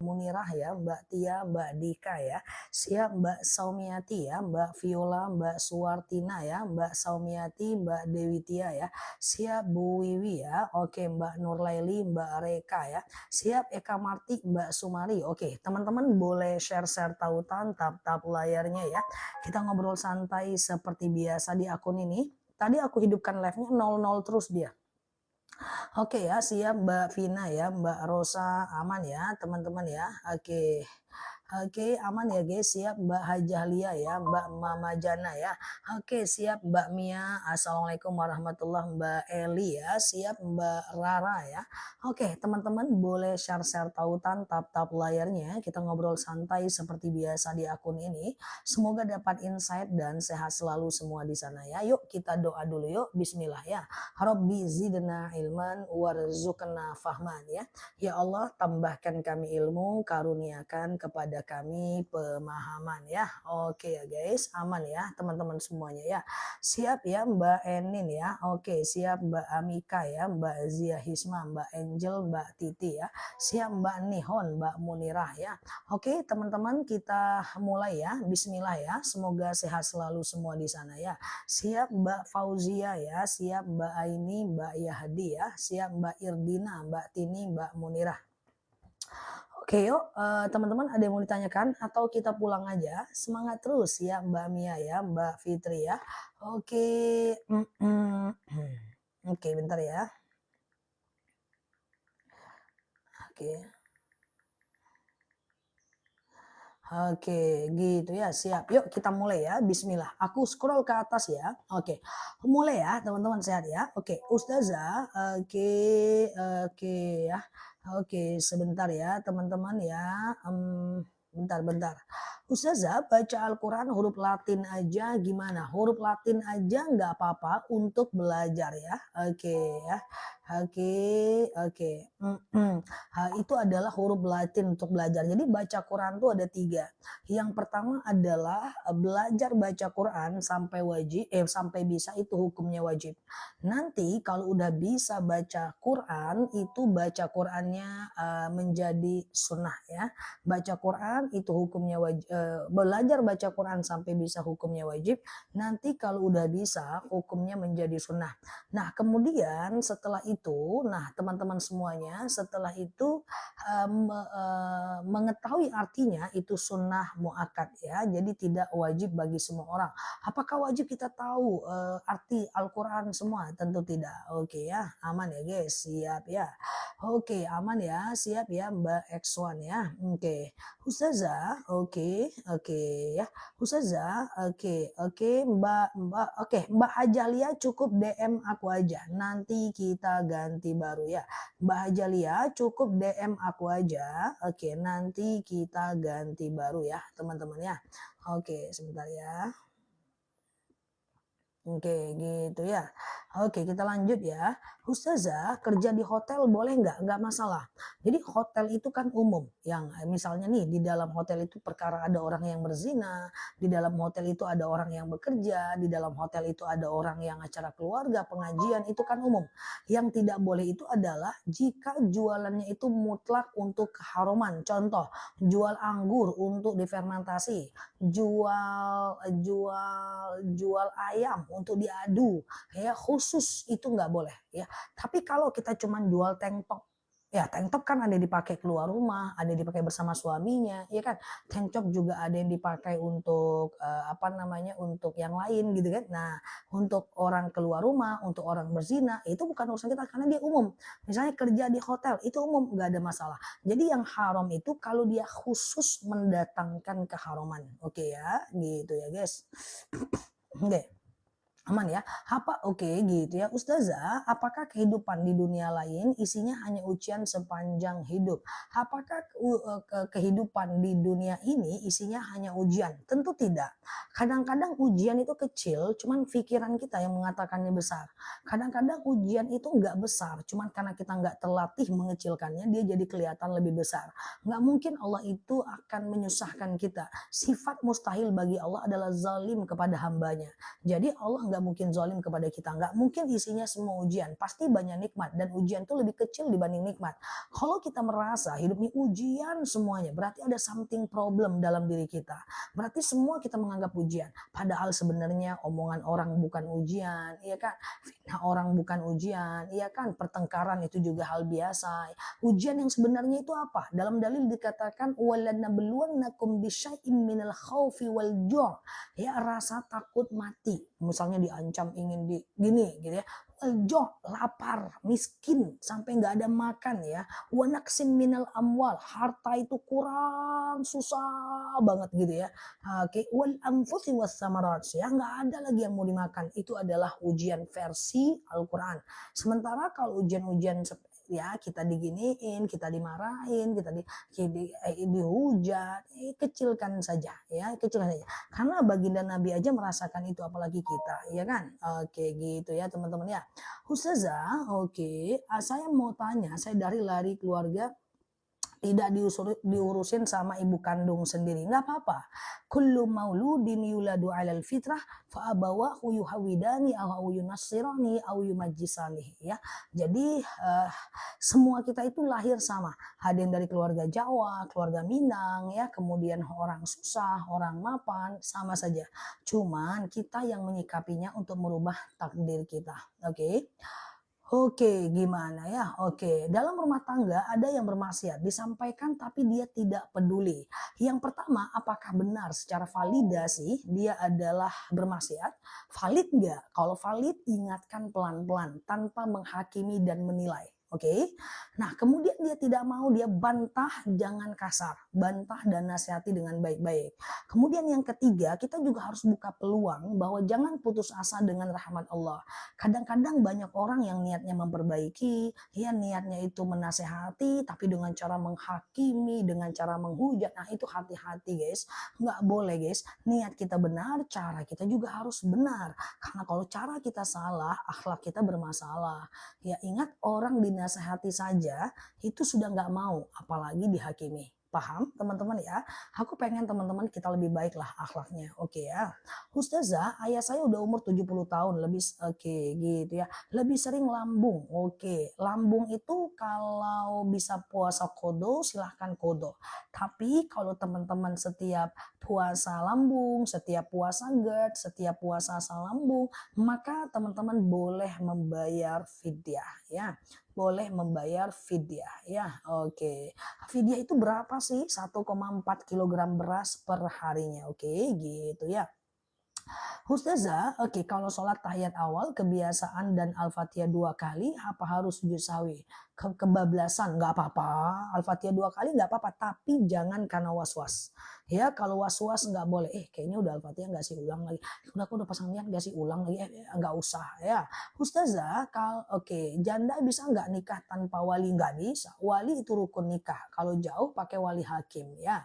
Munirah ya, Mbak Tia, Mbak Dika ya, siap Mbak Saumiati ya, Mbak Viola, Mbak Suwartina ya, Mbak Saumiati, Mbak Dewi Tia ya, siap Bu Wiwi ya, oke Mbak Nurlaili, Mbak Reka ya, siap Eka Marti, Mbak Sumari, oke teman-teman boleh share-share tautan, tap-tap layarnya ya, kita ngobrol santai seperti biasa di akun ini, tadi aku hidupkan live-nya 00 terus dia. Oke ya, siap Mbak Vina ya, Mbak Rosa aman ya teman-teman ya. Oke. Oke, aman ya guys, siap Mbak Hajahlia ya, Mbak Mama Jana ya. Oke, siap Mbak Mia, Assalamualaikum warahmatullahi Mbak Eli ya, siap Mbak Rara ya. Oke, teman-teman boleh share-share tautan, tap-tap layarnya. Kita ngobrol santai seperti biasa di akun ini. Semoga dapat insight dan sehat selalu semua di sana ya. Yuk kita doa dulu yuk, bismillah ya. Rabbi zidna ilman warzuqna fahman ya. Ya Allah, tambahkan kami ilmu, karuniakan kepada kami pemahaman ya. Oke ya guys, aman ya teman-teman semuanya ya. Siap ya Mbak Enin ya. Oke, siap Mbak Amika ya, Mbak Zia Hisma, Mbak Angel, Mbak Titi ya. Siap Mbak Nihon, Mbak Munirah ya. Oke, teman-teman kita mulai ya. Bismillah ya. Semoga sehat selalu semua di sana ya. Siap Mbak Fauzia ya, siap Mbak Aini, Mbak Yahdi ya, siap Mbak Irdina, Mbak Tini, Mbak Munirah. Oke yuk teman-teman ada yang mau ditanyakan atau kita pulang aja? Semangat terus ya Mbak Mia ya, Mbak Fitri ya. Oke, oke bentar ya. Oke. Oke, gitu ya, siap. Yuk kita mulai ya, bismillah. Aku scroll ke atas ya. Oke, mulai ya teman-teman sehat ya. Oke, Ustazah, oke, oke ya. Oke, sebentar ya teman-teman ya. Bentar. Ustazah baca Al-Quran huruf Latin aja gimana? Huruf Latin aja nggak apa-apa untuk belajar ya. Oke ya. Oke. Itu adalah huruf Latin untuk belajar. Jadi baca Quran tuh ada 3. Yang pertama adalah belajar baca Quran sampai bisa itu hukumnya wajib. Nanti kalau udah bisa baca Quran itu baca Qurannya menjadi sunnah ya. Baca Quran itu hukumnya wajib, belajar baca Quran sampai bisa hukumnya wajib. Nanti kalau udah bisa hukumnya menjadi sunnah. Nah kemudian setelah itu, nah teman-teman semuanya setelah itu mengetahui artinya itu sunnah muakkad ya. Jadi tidak wajib bagi semua orang. Apakah wajib kita tahu arti Al-Quran semua? Tentu tidak. Oke ya, aman ya guys, siap ya. Oke, aman ya, siap ya Mbak X1 ya. Oke, Ustazah, oke ya. Ustazah, oke Mbak Hajalia cukup DM aku aja. Nanti kita ganti baru ya. Mbak Hajalia cukup DM aku aja. Oke, nanti kita ganti baru ya teman-teman ya. Oke, sebentar ya. Oke, gitu ya. Oke, kita lanjut ya. Ustazah, kerja di hotel boleh nggak? Nggak masalah. Jadi hotel itu kan umum. Yang misalnya nih, di dalam hotel itu perkara ada orang yang berzina, di dalam hotel itu ada orang yang bekerja, di dalam hotel itu ada orang yang acara keluarga, pengajian, itu kan umum. Yang tidak boleh itu adalah jika jualannya itu mutlak untuk keharuman. Contoh, jual anggur untuk difermentasi, jual jual ayam untuk diadu ya, khusus itu nggak boleh ya. Tapi kalau kita cuman jual tank top, ya tank top kan ada yang dipakai keluar rumah, ada yang dipakai bersama suaminya, ya kan. Tank top juga ada yang dipakai untuk apa namanya, untuk yang lain gitu kan. Nah, untuk orang keluar rumah, untuk orang berzina itu bukan urusan kita karena dia umum. Misalnya kerja di hotel itu umum, nggak ada masalah. Jadi yang haram itu kalau dia khusus mendatangkan keharuman. Oke ya, gitu ya guys. Oke. Aman ya? Oke gitu ya. Ustazah, apakah kehidupan di dunia lain isinya hanya ujian sepanjang hidup? Apakah kehidupan di dunia ini isinya hanya ujian? Tentu tidak. Kadang-kadang ujian itu kecil, cuman pikiran kita yang mengatakannya besar. Kadang-kadang ujian itu nggak besar, cuman karena kita nggak terlatih mengecilkannya, dia jadi kelihatan lebih besar. Nggak mungkin Allah itu akan menyusahkan kita. Sifat mustahil bagi Allah adalah zalim kepada hambanya. Jadi Allah nggak mungkin zalim kepada kita, nggak mungkin isinya semua ujian, pasti banyak nikmat dan ujian itu lebih kecil dibanding nikmat. Kalau kita merasa hidup ini ujian semuanya, berarti ada something problem dalam diri kita. Berarti semua kita menganggap ujian. Padahal sebenarnya omongan orang bukan ujian, iya kan? Fitnah orang bukan ujian, iya kan? Pertengkaran itu juga hal biasa. Ujian yang sebenarnya itu apa? Dalam dalil dikatakan walanabluwannakum bisyai'im minal khaufi wal ju'. Ya, rasa takut mati. Misalnya diancam ingin di gini gitu ya. Wal ju', lapar, miskin sampai nggak ada makan ya. Wa naqsin minal amwal, harta itu kurang, susah banget gitu ya. Oke, wal anfusi was samarat, ya nggak ada lagi yang mau dimakan. Itu adalah ujian versi Al-Qur'an. Sementara kalau ujian-ujian ya kita diginiin, kita dimarahin, dihujat, kecilkan saja ya, kecilkan saja. Karena baginda Nabi aja merasakan itu apalagi kita, ya kan? Oke, gitu ya teman-teman ya. Ustazah, oke, saya mau tanya, saya dari lari keluarga tidak diurusin sama ibu kandung sendiri, nggak apa-apa. Kullu mauludin yuladu alal fitrah fa abawahu yuhawidani aw yunassirani aw yumajjisani ya. Jadi semua kita itu lahir sama. Ada yang dari keluarga Jawa, keluarga Minang ya, kemudian orang susah, orang mapan, sama saja. Cuman kita yang menyikapinya untuk merubah takdir kita. Oke. Oke, gimana ya? Oke, dalam rumah tangga ada yang bermaksiat, disampaikan tapi dia tidak peduli. Yang pertama, apakah benar secara validasi dia adalah bermaksiat? Valid nggak? Kalau valid, ingatkan pelan-pelan tanpa menghakimi dan menilai. Oke, nah kemudian dia tidak mau, dia bantah, jangan kasar, bantah dan nasihati dengan baik-baik. Kemudian yang ketiga, kita juga harus buka peluang bahwa jangan putus asa dengan rahmat Allah. Kadang-kadang banyak orang yang niatnya memperbaiki, ya niatnya itu menasehati, tapi dengan cara menghakimi, dengan cara menghujat. Nah itu hati-hati guys, nggak boleh guys. Niat kita benar, cara kita juga harus benar. Karena kalau cara kita salah, akhlak kita bermasalah. Ya ingat, orang dinasehati saja itu sudah nggak mau, apalagi dihakimi. Paham teman-teman ya? Aku pengen teman-teman kita lebih baik lah akhlaknya. Oke ya. Ustazah, ayah saya udah umur 70 tahun lebih, oke gitu ya. Lebih sering lambung. Oke, lambung itu kalau bisa puasa kodo silahkan kodo. Tapi kalau teman-teman setiap puasa lambung, setiap puasa GERD, setiap puasa asam lambung, maka teman-teman boleh membayar fidyah ya. Boleh membayar fidyah ya. Oke. Fidyah itu berapa sih? 1,4 kilogram beras per harinya. Oke, gitu ya. Ustazah, oke, kalau sholat tahiyat awal kebiasaan dan Al-Fatihah 2 kali, apa harus sujud sahwi? Kebablasan nggak apa-apa, Al-Fatihah 2 kali nggak apa-apa, tapi jangan karena was-was. Ya kalau was-was nggak boleh. Kayaknya udah Al-Fatihah nggak sih, ulang lagi. Udah aku udah pasang niat nggak sih, ulang lagi. Nggak usah ya. Ustazah, oke, janda bisa nggak nikah tanpa wali? Nggak bisa. Wali itu rukun nikah. Kalau jauh pakai wali hakim ya.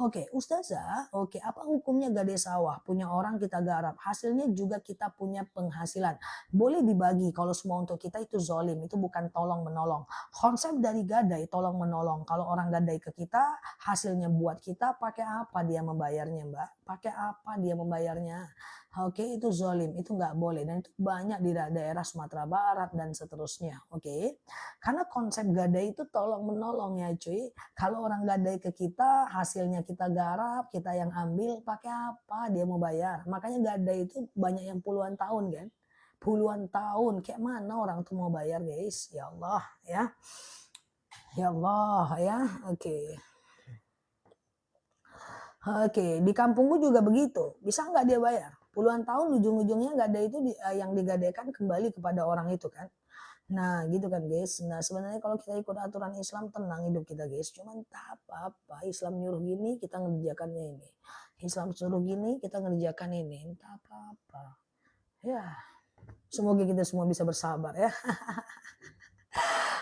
Oke, Ustazah, oke, apa hukumnya gade sawah? Punya orang kita garap, hasilnya juga kita punya penghasilan. Boleh dibagi, kalau semua untuk kita itu zolim, itu bukan tolong menolong. Konsep dari gadai tolong menolong. Kalau orang gadai ke kita, hasilnya buat kita, pakai apa dia membayarnya, Mbak? Pakai apa dia membayarnya? Oke, itu zolim, itu nggak boleh. Dan itu banyak di daerah Sumatera Barat dan seterusnya. Oke, karena konsep gadai itu tolong menolong ya cuy. Kalau orang gadai ke kita, hasilnya kita garap, kita yang ambil, pakai apa dia mau bayar? Makanya gadai itu banyak yang puluhan tahun kan? Puluhan tahun, kayak mana orang tuh mau bayar guys? Ya Allah ya. Ya Allah ya. Oke. Oke, di kampungku juga begitu. Bisa nggak dia bayar? Puluhan tahun ujung-ujungnya gadai itu yang digadaikan kembali kepada orang itu kan. Nah gitu kan guys. Nah sebenarnya kalau kita ikut aturan Islam tenang hidup kita guys. Cuman tak apa-apa. Islam nyuruh gini kita ngerjakannya ini. Islam suruh gini kita ngerjakan ini. Tak apa-apa. Ya semoga kita semua bisa bersabar ya.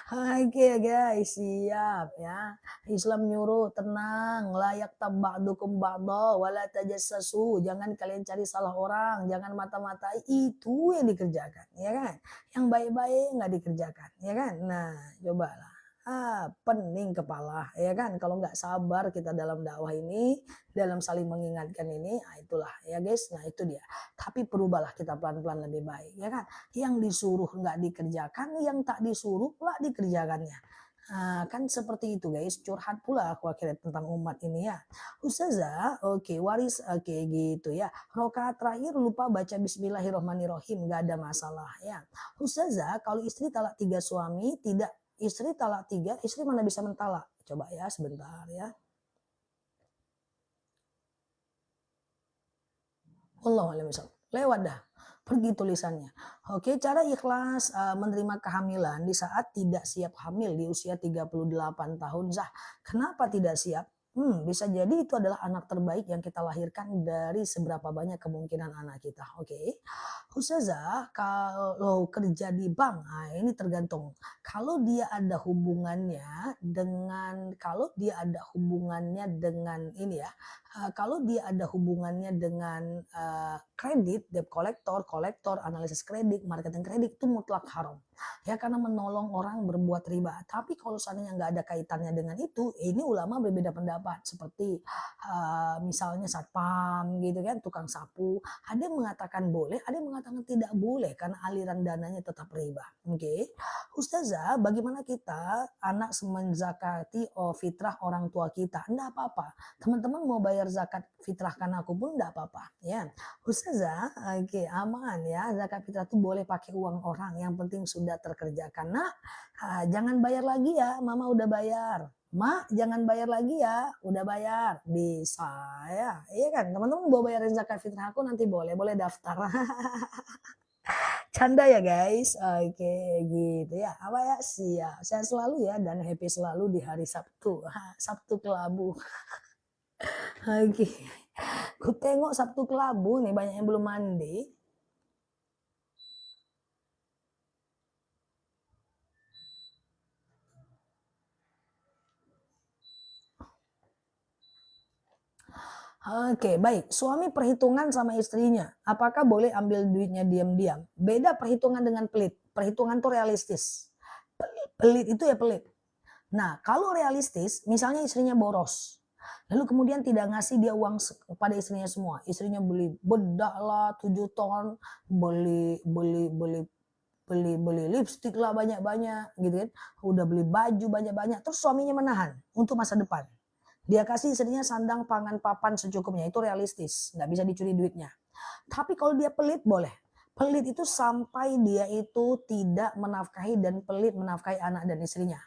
Oke guys, siap ya. Islam nyuruh tenang, layak taba'dukum ba'da wala tajassasu. Jangan kalian cari salah orang, jangan mata-matai, itu yang dikerjakan, ya kan? Yang baik-baik nggak dikerjakan, ya kan? Nah, cobalah. pening kepala, ya kan? Kalau nggak sabar kita dalam dakwah ini, dalam saling mengingatkan ini, itulah ya guys. Nah itu dia. Tapi berubahlah kita pelan-pelan lebih baik, ya kan? Yang disuruh nggak dikerjakan, yang tak disuruh lah dikerjakannya. Kan seperti itu guys, curhat pula aku akhirnya tentang umat ini ya. Ustazah, oke, waris, oke gitu ya. Rokaat terakhir lupa baca Bismillahirrohmanirrohim, nggak ada masalah ya. Ustazah, kalau istri talak 3 suami, tidak istri talak 3, istri mana bisa mentalak? Coba ya sebentar ya. Wallahualam bishawab. Lewat dah. Pergi tulisannya. Oke, cara ikhlas menerima kehamilan di saat tidak siap hamil di usia 38 tahun. Zah, kenapa tidak siap? Bisa jadi itu adalah anak terbaik yang kita lahirkan dari seberapa banyak kemungkinan anak kita. Oke. Ustazah, kalau kerja di bank, ini tergantung. Kalau dia ada hubungannya dengan ini ya, kalau dia ada hubungannya dengan kredit, debt collector, kolektor, analisis kredit, marketing kredit itu mutlak haram. Ya karena menolong orang berbuat riba. Tapi kalau seandainya nggak ada kaitannya dengan itu, ini ulama berbeda pendapat. Seperti misalnya satpam gitu kan, tukang sapu. Ada yang mengatakan boleh, ada yang mengatakan tidak boleh karena aliran dananya tetap riba. Oke. Ustazah, bagaimana kita anak menzakati fitrah orang tua kita? Enggak apa-apa. Teman-teman mau bayar zakat fitrahkan aku pun enggak apa-apa ya. Ustazah, oke, aman ya. Zakat fitrah itu boleh pakai uang orang, yang penting sudah terkerjakan. Nah, jangan bayar lagi ya, mama udah bayar. Mak, jangan bayar lagi ya, udah bayar. Bisa ya. Iya kan? Teman-teman mau bayarin zakat fitrah aku nanti boleh daftar. Canda ya guys. Oke, gitu ya. Apa ya? Siap. Sehat selalu ya dan happy selalu di hari Sabtu. Sabtu kelabu. Oke. Ku tengok Sabtu kelabu nih banyak yang belum mandi. Oke, baik. Suami perhitungan sama istrinya. Apakah boleh ambil duitnya diam-diam? Beda perhitungan dengan pelit. Perhitungan tuh realistis. Pelit itu ya pelit. Nah, kalau realistis, misalnya istrinya boros. Lalu kemudian tidak ngasih dia uang kepada istrinya semua. Istrinya beli bedak lah 7 ton, beli beli beli beli lipstik lah banyak-banyak gitu kan. Udah beli baju banyak-banyak, terus suaminya menahan untuk masa depan. Dia kasih istrinya sandang, pangan, papan secukupnya. Itu realistis, nggak bisa dicuri duitnya. Tapi kalau dia pelit boleh. Pelit itu sampai dia itu tidak menafkahi dan pelit menafkahi anak dan istrinya.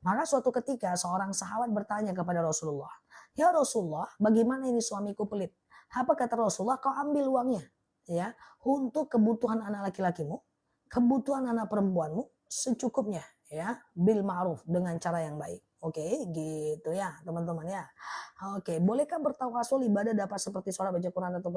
Maka suatu ketika seorang sahabat bertanya kepada Rasulullah, "Ya Rasulullah, bagaimana ini suamiku pelit?" Apa kata Rasulullah? "Kau ambil uangnya ya untuk kebutuhan anak laki-lakimu, kebutuhan anak perempuanmu secukupnya ya, bil ma'ruf dengan cara yang baik." Oke, gitu ya teman-teman ya. Oke, bolehkah bertawasul ibadah dapat seperti sholat baca Quran atau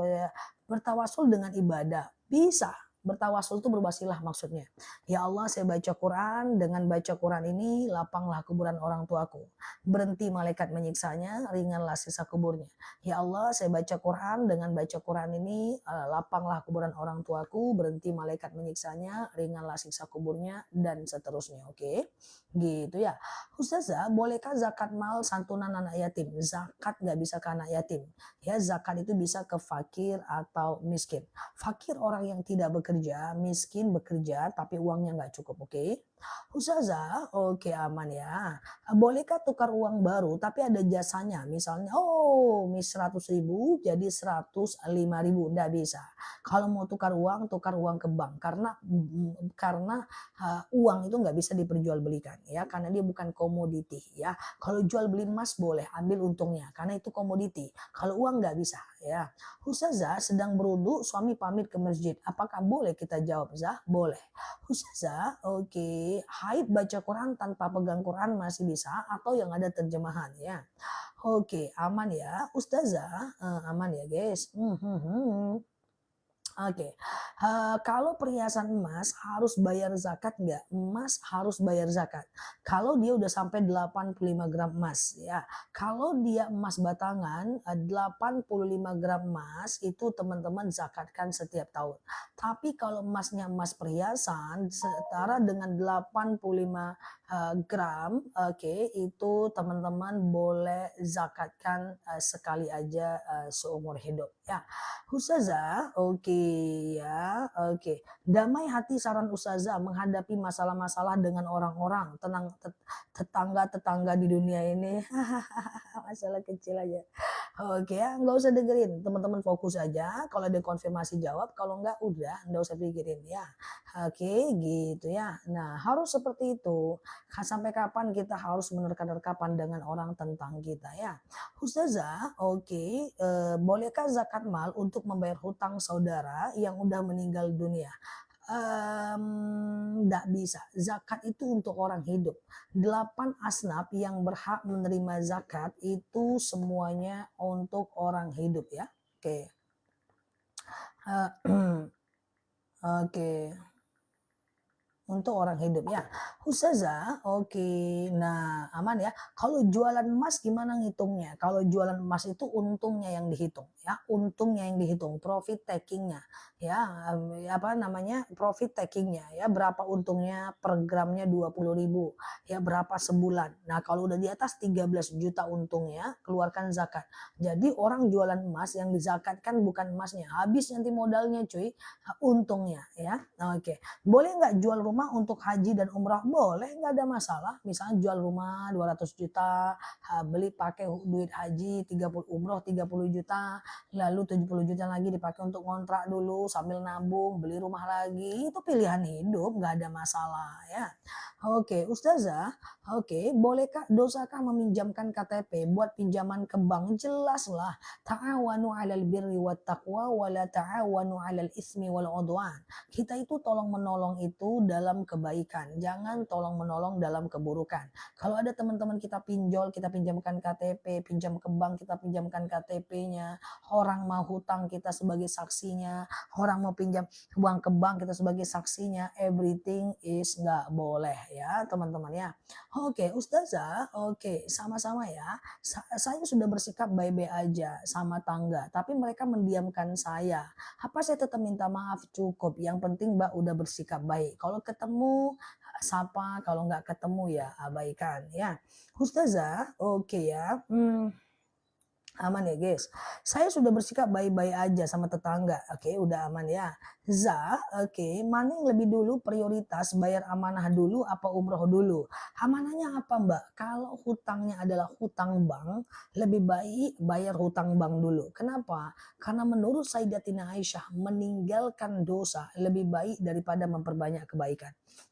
bertawasul dengan ibadah? Bisa. Bertawasul itu berbasilah maksudnya. Ya Allah, saya baca Quran, dengan baca Quran ini lapanglah kuburan orang tuaku. Berhenti malaikat menyiksanya, ringanlah sisa kuburnya. Ya Allah, saya baca Quran, dengan baca Quran ini lapanglah kuburan orang tuaku, berhenti malaikat menyiksanya, ringanlah sisa kuburnya dan seterusnya. Oke. Gitu ya. Ustazah, bolehkah zakat mal santunan anak yatim? Zakat nggak bisa ke anak yatim. Ya, zakat itu bisa ke fakir atau miskin. Fakir orang yang tidak bekerja, miskin bekerja tapi uangnya nggak cukup, oke? Ustazah, oke aman ya. Bolehkah tukar uang baru tapi ada jasanya? Misalnya, oh, 100.000 jadi 105.000, nggak bisa. Kalau mau tukar uang ke bank karena uang itu nggak bisa diperjualbelikan ya, karena dia bukan komoditi ya. Kalau jual beli emas boleh, ambil untungnya karena itu komoditi. Kalau uang nggak bisa ya. Ustazah sedang berwudu, suami pamit ke masjid. Apakah boleh kita jawab? Zah, boleh. Ustazah, oke. Haid baca Quran tanpa pegang Quran masih bisa atau yang ada terjemahan ya. Oke, aman ya. Ustazah, aman ya guys. Oke, kalau perhiasan emas harus bayar zakat nggak? Emas harus bayar zakat. Kalau dia udah sampai 85 gram emas ya. Kalau dia emas batangan, 85 gram emas itu teman-teman zakatkan setiap tahun. Tapi kalau emasnya emas perhiasan setara dengan 85 gram, oke, itu teman-teman boleh zakatkan sekali aja seumur hidup ya. Ustazah, oke ya, oke. Damai hati saran Ustazah menghadapi masalah-masalah dengan orang-orang, tetangga-tetangga di dunia ini. Masalah kecil aja. Oke ya, nggak usah dengerin, teman-teman fokus aja. Kalau ada konfirmasi jawab, kalau nggak udah, nggak usah pikirin ya. Oke, gitu ya. Nah, harus seperti itu. Sampai kapan kita harus menerka-nerkapan dengan orang tentang kita ya. Ustazah, oke, bolehkah zakat mal untuk membayar hutang saudara yang udah meninggal dunia? Nggak bisa. Zakat itu untuk orang hidup. 8 asnaf yang berhak menerima zakat itu semuanya untuk orang hidup ya. Oke. Oke. Untuk orang hidup ya. Ustazah, oke. Nah, aman ya. Kalau jualan emas gimana ngitungnya? Kalau jualan emas itu untungnya yang dihitung ya, untungnya yang dihitung, profit takingnya ya, apa namanya? Profit takingnya ya, berapa untungnya per gramnya 20.000 ya, berapa sebulan. Nah, kalau udah di atas 13 juta untungnya, keluarkan zakat. Jadi orang jualan emas yang dizakatkan bukan emasnya, habis nanti modalnya cuy, untungnya ya. Oke. Boleh nggak jual rumah untuk haji dan umrah? Boleh, nggak ada masalah. Misalnya jual rumah 200 juta, beli pakai duit haji 30, umroh 30 juta, lalu 70 juta lagi dipakai untuk kontrak dulu sambil nabung, beli rumah lagi. Itu pilihan hidup, nggak ada masalah ya. Oke, Ustazah, oke, bolehkah dosakah meminjamkan KTP buat pinjaman ke bank? Jelaslah. Ta'awanu 'alal birri wat taqwa wa la ta'awanu 'alal ismi wal 'udwan. Kita itu tolong menolong itu dalam kebaikan, jangan tolong menolong dalam keburukan. Kalau ada teman-teman kita pinjol, kita pinjamkan KTP, pinjam ke bank, kita pinjamkan KTP-nya, orang mau hutang kita sebagai saksinya, orang mau pinjam uang ke bank kita sebagai saksinya, everything is nggak boleh ya teman-teman ya. Oke, Ustazah, oke, sama-sama ya. Saya sudah bersikap baik-baik aja sama tangga, tapi mereka mendiamkan saya. Apa saya tetap minta maaf? Cukup, yang penting Mbak udah bersikap baik. Kalau ketemu, sapa, kalau nggak ketemu ya abaikan ya. Ustazah, oke ya. Aman ya guys. Saya sudah bersikap baik-baik aja sama tetangga. Oke, udah aman ya. Oke, mana yang lebih dulu prioritas, bayar amanah dulu apa umroh dulu? Amanahnya apa Mbak? Kalau hutangnya adalah hutang bank, lebih baik bayar hutang bank dulu. Kenapa? Karena menurut Sayyidatina Aisyah, meninggalkan dosa lebih baik daripada memperbanyak kebaikan.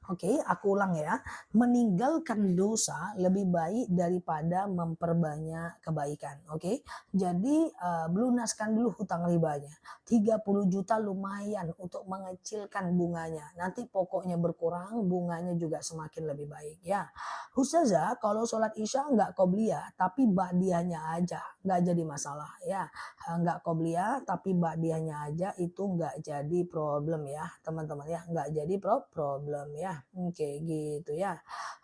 Oke, aku ulang ya. Meninggalkan dosa lebih baik daripada memperbanyak kebaikan. Oke. Jadi lunaskan dulu hutang ribanya. 30 juta lumayan untuk mengecilkan bunganya. Nanti pokoknya berkurang, bunganya juga semakin lebih baik ya. Ustazah, kalau sholat isya nggak qobliyah tapi ba'diyahnya aja, nggak jadi masalah ya. Nggak qobliyah tapi ba'diyahnya aja itu nggak jadi problem ya teman-teman ya, nggak jadi problem ya. Oke gitu ya.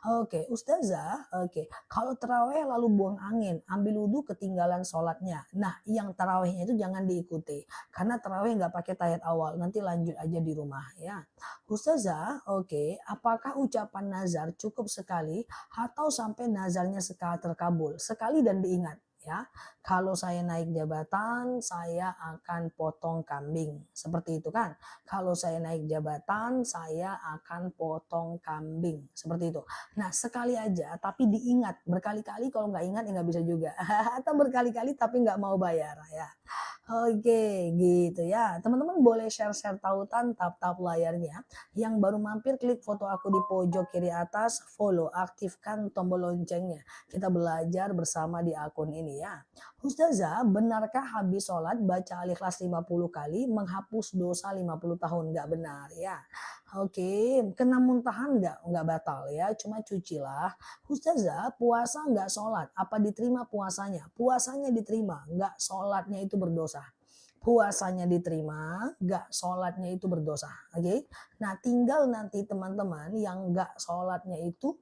Oke, Ustazah, oke. Kalau terawih lalu buang angin, ambil wudhu ketinggalan sholatnya. Nah, yang terawihnya itu jangan diikuti. Karena terawih nggak pakai tahiyat awal, nanti lanjut aja di rumah ya. Ustazah, oke. Apakah ucapan nazar cukup sekali atau sampai nazarnya sekali terkabul? Sekali dan diingat. Ya, kalau saya naik jabatan, saya akan potong kambing. Seperti itu kan? Kalau saya naik jabatan, saya akan potong kambing. Seperti itu. Nah, sekali aja tapi diingat, berkali-kali kalau nggak ingat ya nggak bisa juga. Atau berkali-kali tapi nggak mau bayar ya. Oke, gitu ya. Teman-teman boleh share-share tautan tap-tap layarnya. Yang baru mampir klik foto aku di pojok kiri atas, follow, aktifkan tombol loncengnya. Kita belajar bersama di akun ini ya. Ustazah, benarkah habis sholat baca Al-Ikhlas 50 kali menghapus dosa 50 tahun? Nggak benar ya. Oke, kena muntahan nggak batal ya, cuma cucilah. Ustazah, puasa nggak sholat, apa diterima puasanya? Puasanya diterima, nggak sholatnya itu berdosa. puasanya diterima, nggak sholatnya itu berdosa. Oke, nah tinggal nanti teman-teman yang nggak sholatnya itu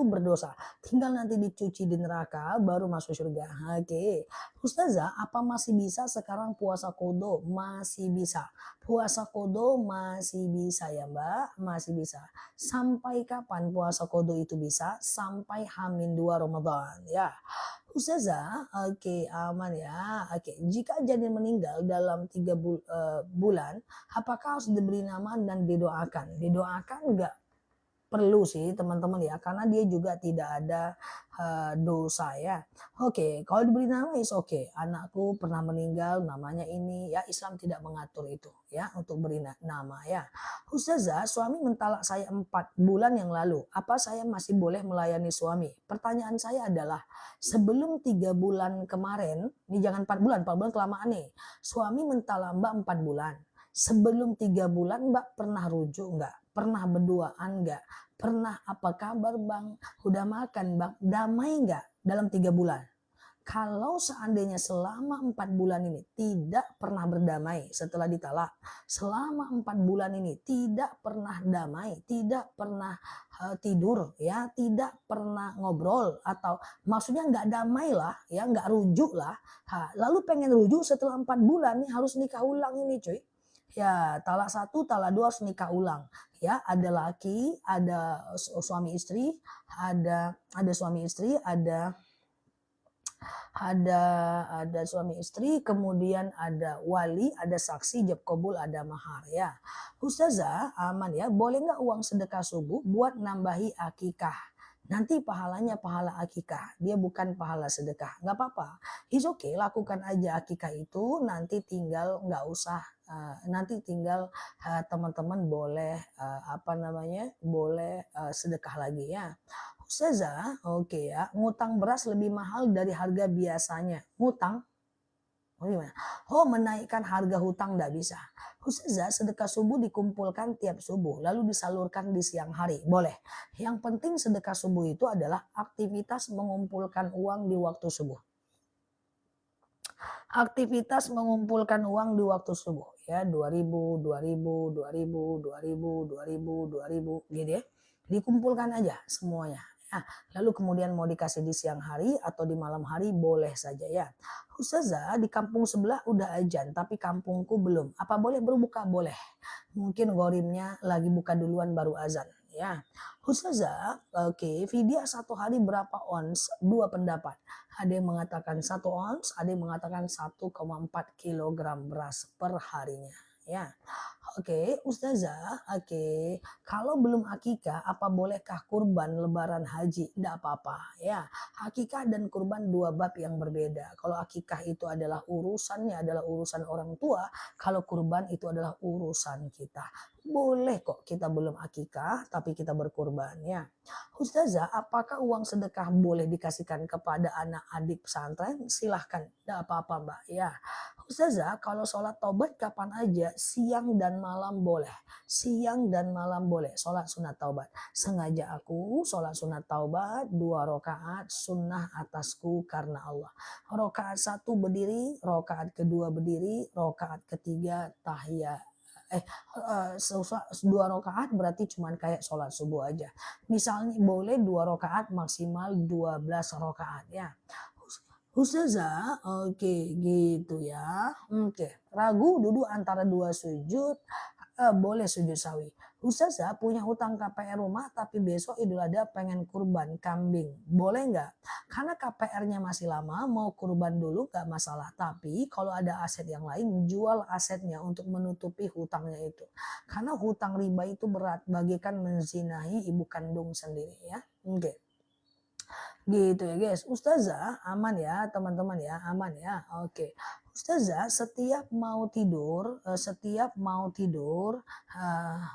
berdosa. Tinggal nanti dicuci di neraka baru masuk surga. Oke. Ustazah, apa masih bisa sekarang puasa kodo? Masih bisa. Puasa kodo masih bisa ya Mbak, masih bisa. Sampai kapan puasa kodo itu bisa? Sampai Hamin 2 Ramadan ya. Ustazah, oke aman ya. Oke, jika janin meninggal dalam 3 bulan, apakah harus diberi nama dan didoakan? Didoakan enggak perlu sih teman-teman ya, karena dia juga tidak ada dosa ya. Oke, kalau diberi nama is oke. Anakku pernah meninggal namanya ini ya, Islam tidak mengatur itu ya untuk beri nama ya. Ustazah, suami mentalak saya 4 bulan yang lalu. Apa saya masih boleh melayani suami? Pertanyaan saya adalah sebelum 3 bulan kemarin, ini jangan 4 bulan, 4 bulan kelamaan nih. Suami mentalak Mbak 4 bulan. Sebelum 3 bulan Mbak pernah rujuk enggak? Pernah berduaan enggak? Pernah apa kabar Bang? Udah makan Bang? Damai enggak dalam 3 bulan? Kalau seandainya selama 4 bulan ini tidak pernah berdamai setelah ditalak, selama 4 bulan ini tidak pernah damai, tidak pernah tidur, ya, tidak pernah ngobrol atau maksudnya nggak damai lah, ya, nggak rujuk lah. Lalu pengen rujuk setelah 4 bulan nih harus nikah ulang ini, cuy. Ya, talak 1, talak 2 harus nikah ulang. Ya, ada laki, ada suami istri, ada suami istri, ada ada suami istri, kemudian ada wali, ada saksi, jab kabul, ada mahar ya. Ustazah, aman ya, boleh nggak uang sedekah subuh buat nambahi akikah? Nanti pahalanya pahala akikah, dia bukan pahala sedekah. Nggak apa-apa, it's okay, lakukan aja akikah itu, nanti tinggal nggak usah, nanti tinggal teman-teman boleh boleh sedekah lagi ya. Ustazah, oke ya, ngutang beras lebih mahal dari harga biasanya. Ngutang? Oh gimana? Oh, menaikkan harga hutang nggak bisa. Ustazah, sedekah subuh dikumpulkan tiap subuh, lalu disalurkan di siang hari. Boleh. Yang penting sedekah subuh itu adalah aktivitas mengumpulkan uang di waktu subuh. Aktivitas mengumpulkan uang di waktu subuh. Ya, 2.000, 2.000, 2.000, 2.000, 2.000, 2.000, gitu ya. Dikumpulkan aja semuanya. Nah, lalu kemudian mau dikasih di siang hari atau di malam hari boleh saja ya. Ustazah, di kampung sebelah udah ajan tapi kampungku belum. Apa boleh berbuka? Boleh. Mungkin gorimnya lagi buka duluan baru azan ya. Ustazah, oke, vidya 1 hari berapa ons? 2 pendapat. Ada yang mengatakan 1 ons, ada yang mengatakan 1,4 kilogram beras per harinya ya. Oke, Ustazah, oke. Kalau belum akikah, apa bolehkah kurban lebaran haji? Tidak apa-apa ya. Akikah dan kurban 2 bab yang berbeda. Kalau akikah itu adalah urusannya adalah urusan orang tua, kalau kurban itu adalah urusan kita. Boleh kok kita belum akikah tapi kita berkurban ya. Ustazah, apakah uang sedekah boleh dikasihkan kepada anak adik pesantren? Silahkan, tidak apa-apa Mbak ya. Ustazah, kalau sholat taubat kapan aja, siang dan malam boleh. Siang dan malam boleh, sholat sunat taubat. Sengaja aku sholat sunat taubat 2 rakaat sunnah atasku karena Allah. Rakaat 1 berdiri, rakaat kedua berdiri, rakaat ketiga tahiyat. 2 rakaat berarti cuman kayak sholat subuh aja. Misalnya boleh 2 rakaat maksimal 12 rakaat ya. Ustazah, oke gitu ya. Oke, ragu duduk antara 2 sujud, boleh sujud sawi. Ustazah punya hutang KPR rumah tapi besok Idul Adha pengen kurban kambing. Boleh nggak? Karena KPR-nya masih lama, mau kurban dulu nggak masalah. Tapi kalau ada aset yang lain, jual asetnya untuk menutupi hutangnya itu. Karena hutang riba itu berat, bagaikan menzinahi ibu kandung sendiri ya. Oke. Gitu ya guys. Ustazah aman ya teman-teman ya, aman ya. Oke. Ustazah setiap mau tidur,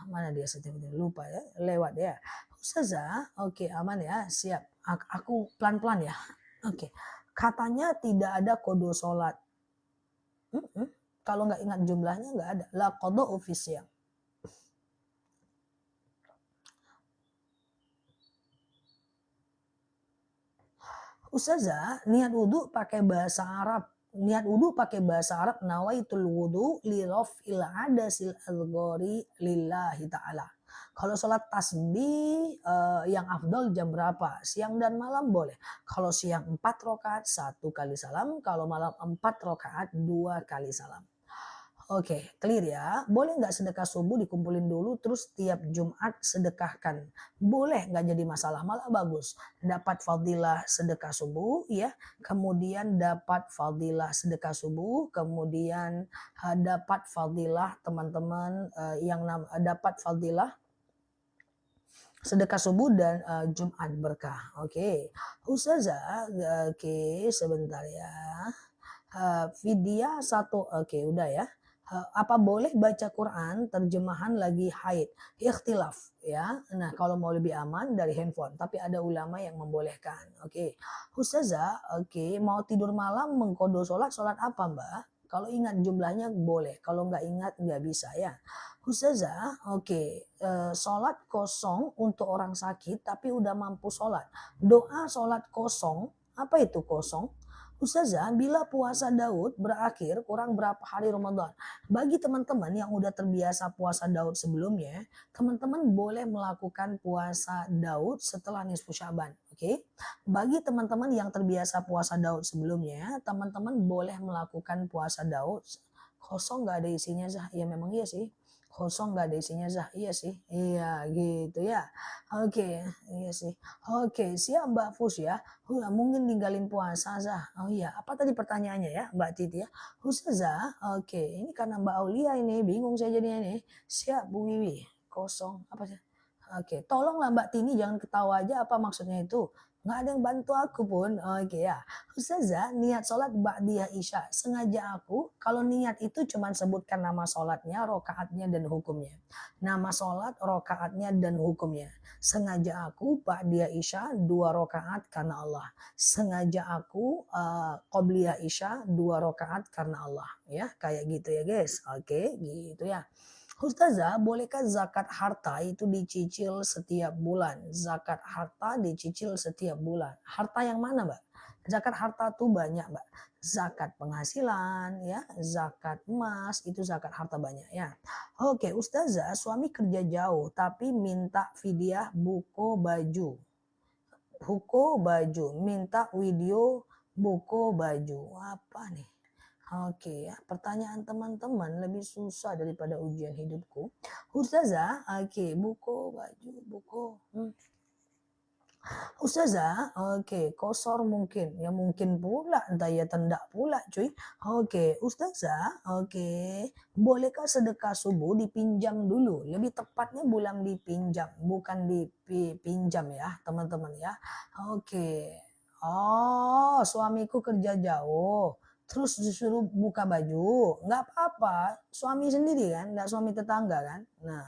mana dia setiap tidur, lupa ya, lewat ya. Ustazah, oke aman ya, siap. Aku pelan-pelan ya. Oke. Katanya tidak ada kode sholat. Kalau nggak ingat jumlahnya nggak ada. La kodo ofisial. Ustazah, niat wudhu pakai bahasa Arab niat wudu pakai bahasa Arab nawaitul wudu li raf'il adasil asghari lillahi ta'ala. Kalau sholat tasbih yang afdol jam berapa? Siang dan malam boleh. Kalau siang 4 rakaat 1 kali salam, kalau malam 4 rakaat 2 kali salam. Oke, clear ya. Boleh nggak sedekah subuh dikumpulin dulu terus tiap Jumat sedekahkan? Boleh, nggak jadi masalah, malah bagus. Dapat fadilah sedekah subuh ya, kemudian dapat fadilah sedekah subuh, kemudian dapat fadilah teman-teman dapat fadilah sedekah subuh dan Jumat berkah. Oke. Ustazah, oke sebentar ya. Vidya satu, oke udah ya. Apa boleh baca Quran terjemahan lagi haid? Ikhtilaf ya. Nah kalau mau lebih aman dari handphone, tapi ada ulama yang membolehkan. Oke. Ustazah, oke mau tidur malam mengkodo sholat apa mbak? Kalau ingat jumlahnya boleh, kalau nggak ingat nggak bisa ya. Ustazah, oke, sholat kosong untuk orang sakit tapi udah mampu sholat. Doa sholat kosong, apa itu kosong? Ustazah, bila puasa Daud berakhir kurang berapa hari Ramadan? Bagi teman-teman yang udah terbiasa puasa Daud sebelumnya, teman-teman boleh melakukan puasa Daud setelah nisfu Syaban. Oke? Bagi teman-teman yang terbiasa puasa Daud sebelumnya, teman-teman boleh melakukan puasa Daud kosong nggak ada isinya Zah. Ya memang iya sih. Kosong nggak ada isinya Zah. Iya sih. Iya gitu ya. Oke, iya sih. Oke, siap Mbak Fus ya. Mungkin ninggalin puasa Zah. Oh iya, apa tadi pertanyaannya ya Mbak Titi ya? Ustazah, oke, ini karena Mbak Aulia ini bingung saya jadinya nih. Siap Bu Wiwi. Kosong apa sih? Oke, tolonglah Mbak Tini jangan ketawa aja apa maksudnya itu. Nggak ada yang bantu aku pun. Oke ya. Ustazah, niat sholat ba'diyah isya. Sengaja aku, kalau niat itu cuma sebutkan nama sholatnya, rokaatnya, dan hukumnya. Nama sholat, rokaatnya, dan hukumnya. Sengaja aku ba'diyah isya 2 rakaat karena Allah. Sengaja aku qobliyah isya 2 rakaat karena Allah. Ya, kayak gitu ya guys. Oke, gitu ya. Ustazah, bolehkah zakat harta itu dicicil setiap bulan? Zakat harta dicicil setiap bulan. Harta yang mana, Mbak? Zakat harta tuh banyak, Mbak. Zakat penghasilan, ya, zakat emas, itu zakat harta banyak, ya. Oke, Ustazah, suami kerja jauh tapi minta fidyah buku baju. Buku baju, minta video buku baju. Apa nih? Oke ya, pertanyaan teman-teman lebih susah daripada ujian hidupku. Ustazah, oke, buku, baju, buku. Ustazah, oke, kosor mungkin. Ya mungkin pula, entah ya tendak pula cuy. Oke, Ustazah, oke. Bolehkah sedekah subuh dipinjam dulu? Lebih tepatnya bulan dipinjam, bukan dipinjam ya teman-teman ya. Oke. Oh, suamiku kerja jauh. Terus disuruh buka baju. Nggak apa-apa. Suami sendiri kan, nggak suami tetangga kan. Nah,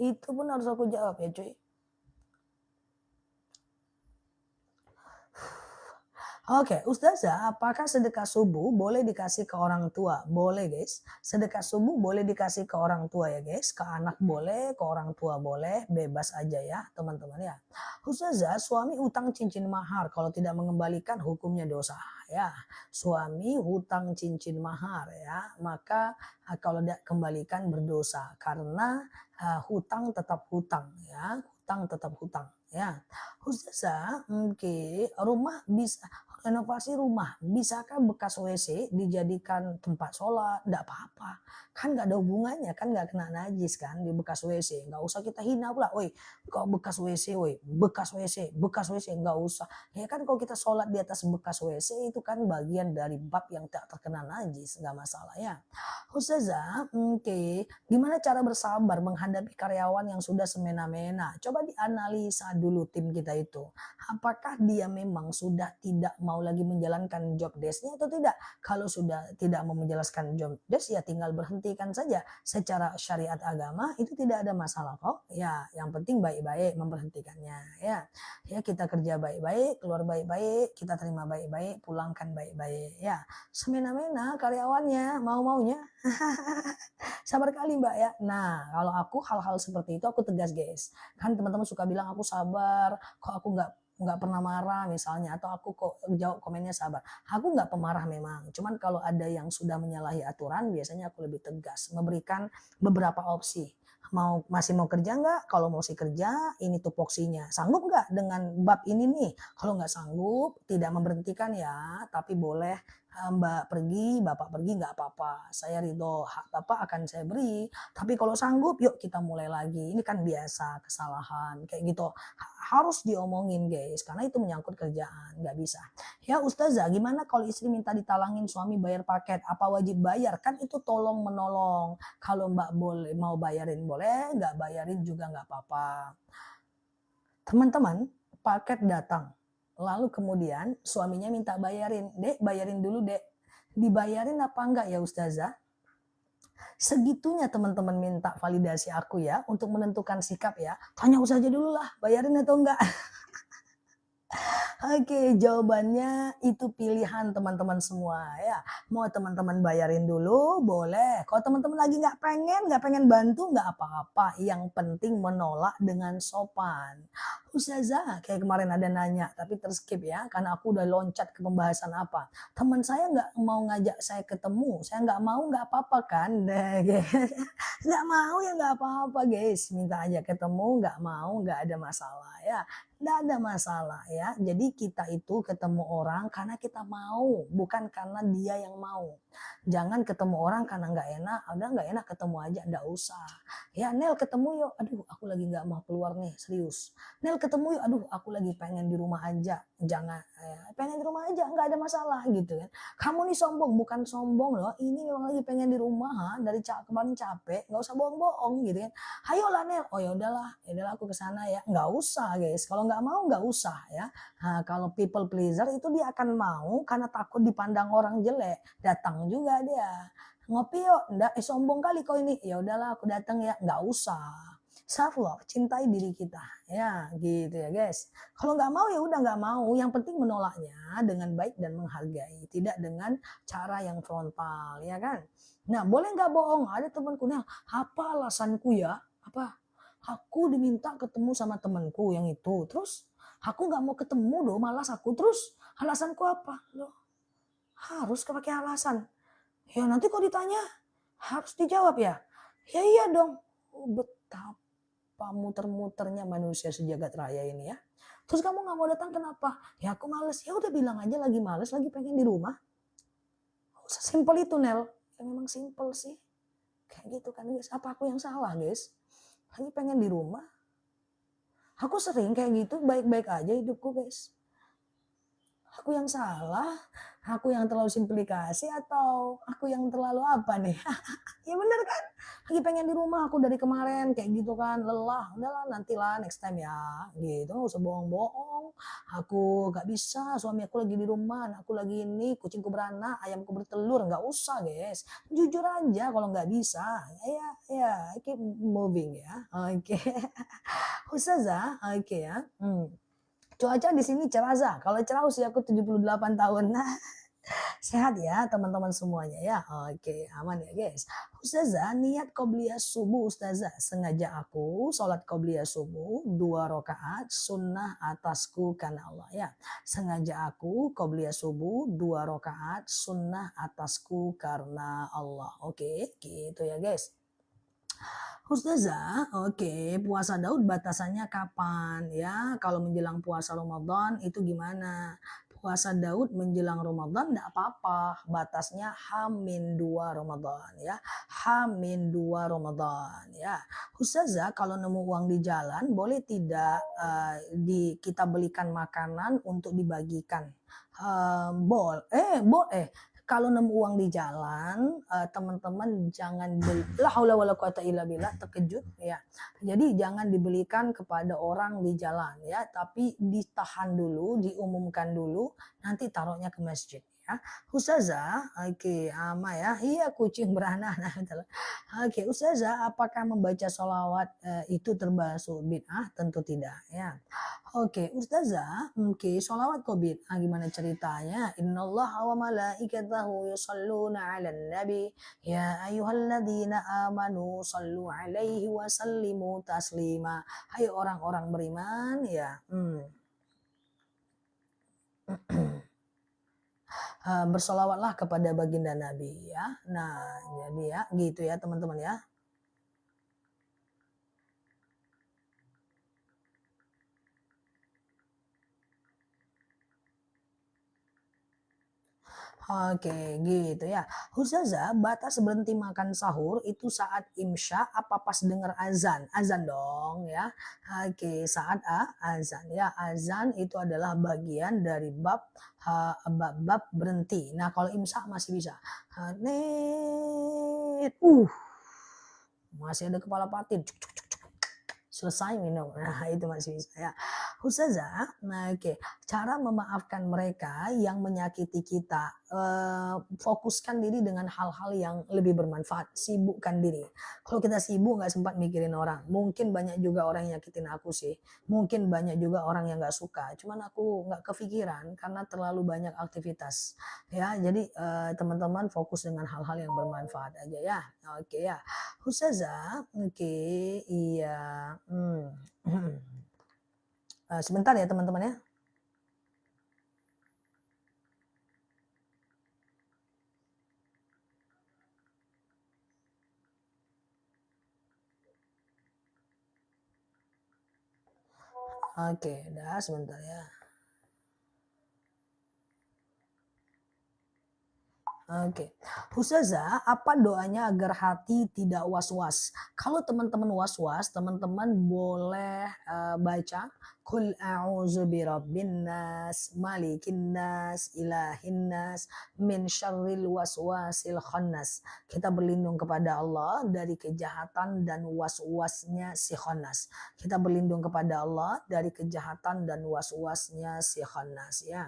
itu pun harus aku jawab ya cuy. Oke, Ustazah, apakah sedekah subuh boleh dikasih ke orang tua? Boleh, guys. Sedekah subuh boleh dikasih ke orang tua ya, guys. Ke anak boleh, ke orang tua boleh, bebas aja ya, teman-teman ya. Ustazah, suami utang cincin mahar, kalau tidak mengembalikan hukumnya dosa ya. Suami hutang cincin mahar ya, maka kalau tidak kembalikan berdosa karena hutang tetap hutang ya, hutang tetap hutang ya. Ustazah, oke, rumah bisa renovasi rumah, bisakah bekas WC dijadikan tempat sholat? Enggak apa-apa. Kan nggak ada hubungannya, kan nggak kena najis kan di bekas WC. Nggak usah kita hina pula, woi kok bekas WC, woi bekas WC, bekas WC, nggak usah. Ya kan kalau kita sholat di atas bekas WC itu kan bagian dari bab yang tak terkena najis, nggak masalah ya. Ustazah, oke, gimana cara bersabar menghadapi karyawan yang sudah semena-mena? Coba dianalisa dulu tim kita itu. Apakah dia memang sudah tidak mau lagi menjalankan job desk-nya atau tidak? Kalau sudah tidak mau menjelaskan job desk ya tinggal berhentikan saja. Secara syariat agama itu tidak ada masalah kok. Ya, yang penting baik-baik memberhentikannya ya. Ya kita kerja baik-baik, keluar baik-baik, kita terima baik-baik, pulangkan baik-baik ya. Semena-mena karyawannya mau-maunya. Sabar kali Mbak ya. Nah, kalau aku hal-hal seperti itu aku tegas guys. Kan teman-teman suka bilang aku sabar, kok aku nggak pernah marah misalnya, atau aku kok jawab komennya sabar. Aku nggak pemarah memang, cuman kalau ada yang sudah menyalahi aturan biasanya aku lebih tegas, memberikan beberapa opsi. Masih mau kerja nggak? Kalau masih kerja, ini tupoksinya. Sanggup nggak dengan bab ini nih? Kalau nggak sanggup, tidak memberhentikan ya, tapi boleh Mbak pergi, Bapak pergi nggak apa-apa. Saya ridho, hak Bapak akan saya beri. Tapi kalau sanggup, yuk kita mulai lagi. Ini kan biasa kesalahan kayak gitu. Harus diomongin guys, karena itu menyangkut kerjaan, nggak bisa. Ya Ustazah, gimana kalau istri minta ditalangin suami bayar paket? Apa wajib bayar? Kan itu tolong menolong. Kalau Mbak boleh mau bayarin boleh, nggak bayarin juga nggak apa-apa. Teman-teman, paket datang. Lalu kemudian suaminya minta bayarin. Dek, bayarin dulu dek. Dibayarin apa enggak ya Ustazah? Segitunya teman-teman minta validasi aku ya untuk menentukan sikap ya. Tanya saja dulu lah, bayarin atau enggak. Oke, jawabannya itu pilihan teman-teman semua ya. Mau teman-teman bayarin dulu, boleh. Kalau teman-teman lagi nggak pengen bantu, nggak apa-apa. Yang penting menolak dengan sopan. Ustazah, kayak kemarin ada nanya, tapi terskip ya, karena aku udah loncat ke pembahasan apa. Teman saya nggak mau ngajak saya ketemu, saya nggak mau, nggak apa-apa kan? Nggak mau ya nggak apa-apa guys, minta aja ketemu, nggak mau, nggak ada masalah ya. Nggak ada masalah ya. Jadi kita itu ketemu orang karena kita mau, bukan karena dia yang mau. Jangan ketemu orang karena nggak enak, udah nggak enak ketemu aja, nggak usah. Ya Nel ketemu yuk, aduh aku lagi nggak mau keluar nih, serius. Nel ketemu yuk, aduh aku lagi pengen di rumah aja. Jangan, pengen di rumah aja, nggak ada masalah gitu kan. Kamu nih sombong, bukan sombong loh, ini memang lagi pengen di rumah, dari kemarin capek, nggak usah bohong-bohong gitu kan. Ayolah Nel, oh ya udahlah aku ke sana ya. Nggak usah guys, kalau nggak mau nggak usah ya. Nah, kalau people pleaser itu dia akan mau karena takut dipandang orang jelek, datang juga dia. Ngopi yuk, enggak, sombong kali kau ini. Ya udahlah aku datang ya, nggak usah. Self love, cintai diri kita, ya gitu ya guys. Kalau nggak mau ya udah nggak mau. Yang penting menolaknya dengan baik dan menghargai, tidak dengan cara yang frontal, ya kan? Nah, boleh nggak bohong? Ada temanku nih, apa alasanku ya? Apa? Aku diminta ketemu sama temanku yang itu. Terus aku nggak mau ketemu loh, malas aku. Terus alasanku apa? Loh, harus pakai alasan. Ya nanti kalau ditanya harus dijawab ya. Ya iya dong. Oh, betapa muter-muternya manusia sejagat raya ini ya. Terus kamu nggak mau datang kenapa? Ya aku males. Ya udah bilang aja lagi males, lagi pengen di rumah. Simpel itu Nel. Ya memang simpel sih. Kayak gitu kan guys. Apa aku yang salah guys? Lagi pengen di rumah. Aku sering kayak gitu, baik-baik aja hidupku guys. Aku yang salah, aku yang terlalu simplikasi, atau aku yang terlalu apa nih? Ya bener kan? Lagi pengen di rumah aku dari kemarin kayak gitu kan, lelah. Udahlah nantilah next time ya. Gitu, gak usah bohong-bohong. Aku gak bisa, suami aku lagi di rumah, aku lagi ini, kucingku beranak, ayamku bertelur. Gak usah guys. Jujur aja kalau gak bisa. Ya, keep moving ya. Oke. Ustazah, oke ya. Cuaca di sini cerah. Kalau cerah usiaku 78 tahun. Nah, sehat ya teman-teman semuanya ya. Oke, aman ya guys. Ustazah, niat qobliyah subuh Ustazah. Sengaja aku sholat qobliyah subuh 2 rakaat sunnah atasku karena Allah ya. Sengaja aku qobliyah subuh 2 rakaat sunnah atasku karena Allah. Oke, gitu ya guys. Ustazah, oke, puasa Daud batasannya kapan ya? Kalau menjelang puasa Ramadan itu gimana? Puasa Daud menjelang Ramadan enggak apa-apa, batasnya H-2 Ramadan ya. H-2 Ramadan ya. Ustazah, kalau nemu uang di jalan boleh tidak kita belikan makanan untuk dibagikan? Boleh. Kalau nemu uang di jalan, teman-teman jangan beli, la haula wala quwata illa billah, terkejut ya. Jadi jangan dibelikan kepada orang di jalan ya, tapi ditahan dulu, diumumkan dulu, nanti taruhnya ke masjid ya. Ustazah, oke, ama ya. Iya kucing beranak. Oke, Ustazah, apakah membaca sholawat itu termasuk bid'ah? Tentu tidak ya. Oke, Ustazah, oke, sholawat kok bid'ah gimana ceritanya? Innallaha wa malaikatahu yusholluna 'alan nabi ya ayyuhalladzina amanu shallu 'alaihi wa sallimu taslima. Hai orang-orang beriman ya. bersolawatlah kepada baginda Nabi ya. Nah, jadi ya gitu ya teman-teman ya. Oke, gitu ya. Ustazah, batas berhenti makan sahur itu saat imsya apa pas dengar azan? Azan dong ya. Oke, saat azan ya. Azan itu adalah bagian dari bab berhenti. Nah, kalau imsya masih bisa. Net, masih ada kepala patin. Selesai minum. Nah, itu masih bisa ya. Ustazah, nah oke, cara memaafkan mereka yang menyakiti kita, fokuskan diri dengan hal-hal yang lebih bermanfaat, sibukkan diri. Kalau kita sibuk nggak sempat mikirin orang, mungkin banyak juga orang yang nyakitin aku sih, mungkin banyak juga orang yang nggak suka, cuman aku nggak kepikiran karena terlalu banyak aktivitas. Ya, jadi teman-teman fokus dengan hal-hal yang bermanfaat aja ya. Oke ya. Ustazah, oke, iya, sebentar ya teman-teman ya. Oke, dah sebentar ya. Oke. Ustazah, apa doanya agar hati tidak was-was? Kalau teman-teman was-was, teman-teman boleh baca Qul a'udzu birabbin nas, malikin nas, ilahin nas, min syarril waswasil khannas. Kita berlindung kepada Allah dari kejahatan dan was-wasnya si khannas. Kita berlindung kepada Allah dari kejahatan dan was-wasnya si khannas ya.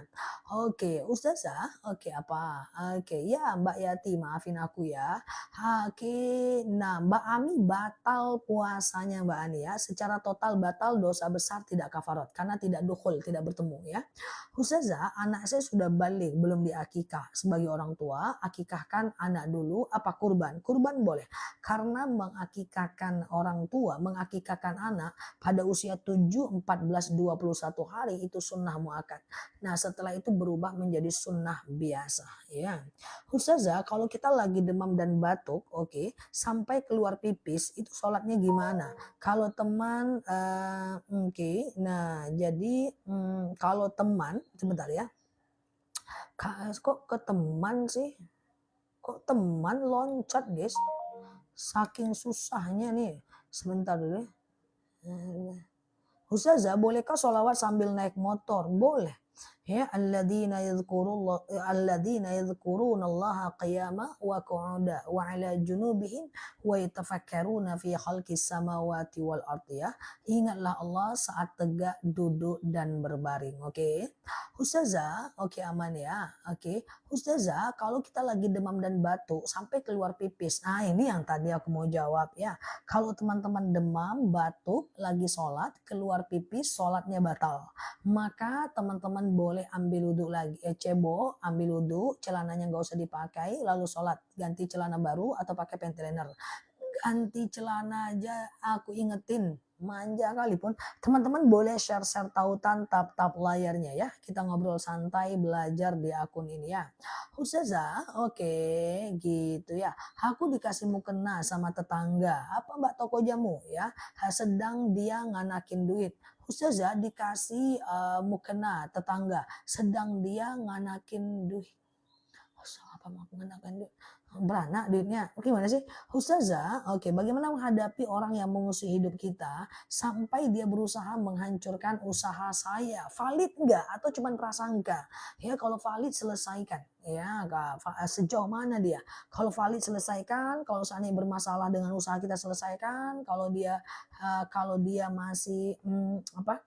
Oke, Ustazah, oke apa? Oke, ya Mbak Yati, maafin aku ya. Oke, nah Mbak Ami batal puasanya Mbak Ani ya. Secara total batal, dosa besar tidak kafarat karena tidak dukhul, tidak bertemu ya. Ustazah, anak saya sudah balik, belum diakikah. Sebagai orang tua, akikahkan anak dulu apa kurban? Kurban boleh. Karena mengakikahkan orang tua, mengakikahkan anak pada usia 7, 14, 21 hari itu sunnah muakkad. Nah, setelah itu berubah menjadi sunnah biasa ya. Ustazah, kalau kita lagi demam dan batuk, oke, sampai keluar pipis itu sholatnya gimana? Kalau teman oke, nah jadi kalau teman sebentar ya. Kok ke teman sih? Kok teman loncat, guys? Saking susahnya nih. Sebentar dulu ya. Ustazah, bolehkah sholawat sambil naik motor? Boleh. Ya, alladzina yadhkurunallaha qiyama wa qu'uda wa 'ala junubihim wa yatafakkaruna fi khalqis samawati wal ardi ya. Ingatlah Allah saat tegak, duduk dan berbaring. Oke. Ustazah, oke aman ya. Oke. Ustazah, kalau kita lagi demam dan batuk sampai keluar pipis. Nah, ini yang tadi aku mau jawab ya. Kalau teman-teman demam, batuk, lagi sholat, keluar pipis, sholatnya batal. Maka teman-teman boleh ambil wudhu lagi, cebo, ambil wudhu, celananya nggak usah dipakai, lalu sholat, ganti celana baru atau pakai panty liner. Ganti celana aja, aku ingetin, manja kali pun. Teman-teman boleh share-share tautan tap-tap layarnya ya. Kita ngobrol santai, belajar di akun ini ya. Ustazah, oke, gitu ya. Aku dikasih mukena sama tetangga. Apa Mbak toko jamu ya? Sedang dia nganakin duit. Ustazah dikasih mukena tetangga. Sedang dia nganakin duit. Apa mau menggunakan duit? Beranak duitnya. Gimana sih? Ustazah, oke, bagaimana menghadapi orang yang mengusik hidup kita sampai dia berusaha menghancurkan usaha saya? Valid enggak atau cuma prasangka? Ya, kalau valid selesaikan. Ya, sejauh mana dia? Kalau valid selesaikan, kalau seandainya bermasalah dengan usaha kita selesaikan, kalau dia masih apa?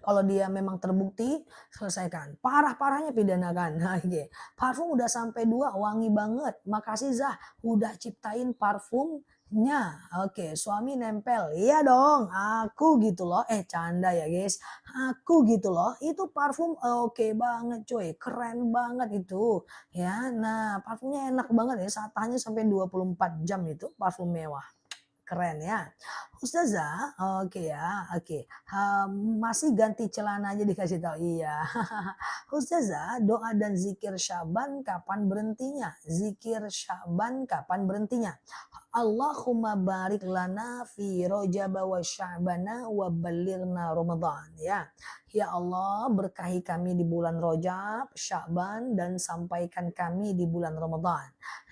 Kalau dia memang terbukti, selesaikan. Parah-parahnya pidanakan. Nah, gitu. Parfum udah sampai 2, wangi banget. Makasih Zah, udah ciptain parfumnya. Oke, suami nempel. Iya dong, aku gitu loh. Canda ya guys. Aku gitu loh. Itu parfum oke banget coy. Keren banget itu. Ya, nah parfumnya enak banget ya. Saat tanya sampai 24 jam itu parfum mewah. keren ya. Ustazah, oke ya, oke. Masih ganti celana aja dikasih tahu. Iya. Ustazah, doa dan zikir Syaban kapan berhentinya? Zikir Syaban kapan berhentinya? Allahumma barik lana fi Rajab wa Sya'bana wa balighna Ramadan ya. Ya Allah, berkahi kami di bulan Rajab, Sya'ban dan sampaikan kami di bulan Ramadan.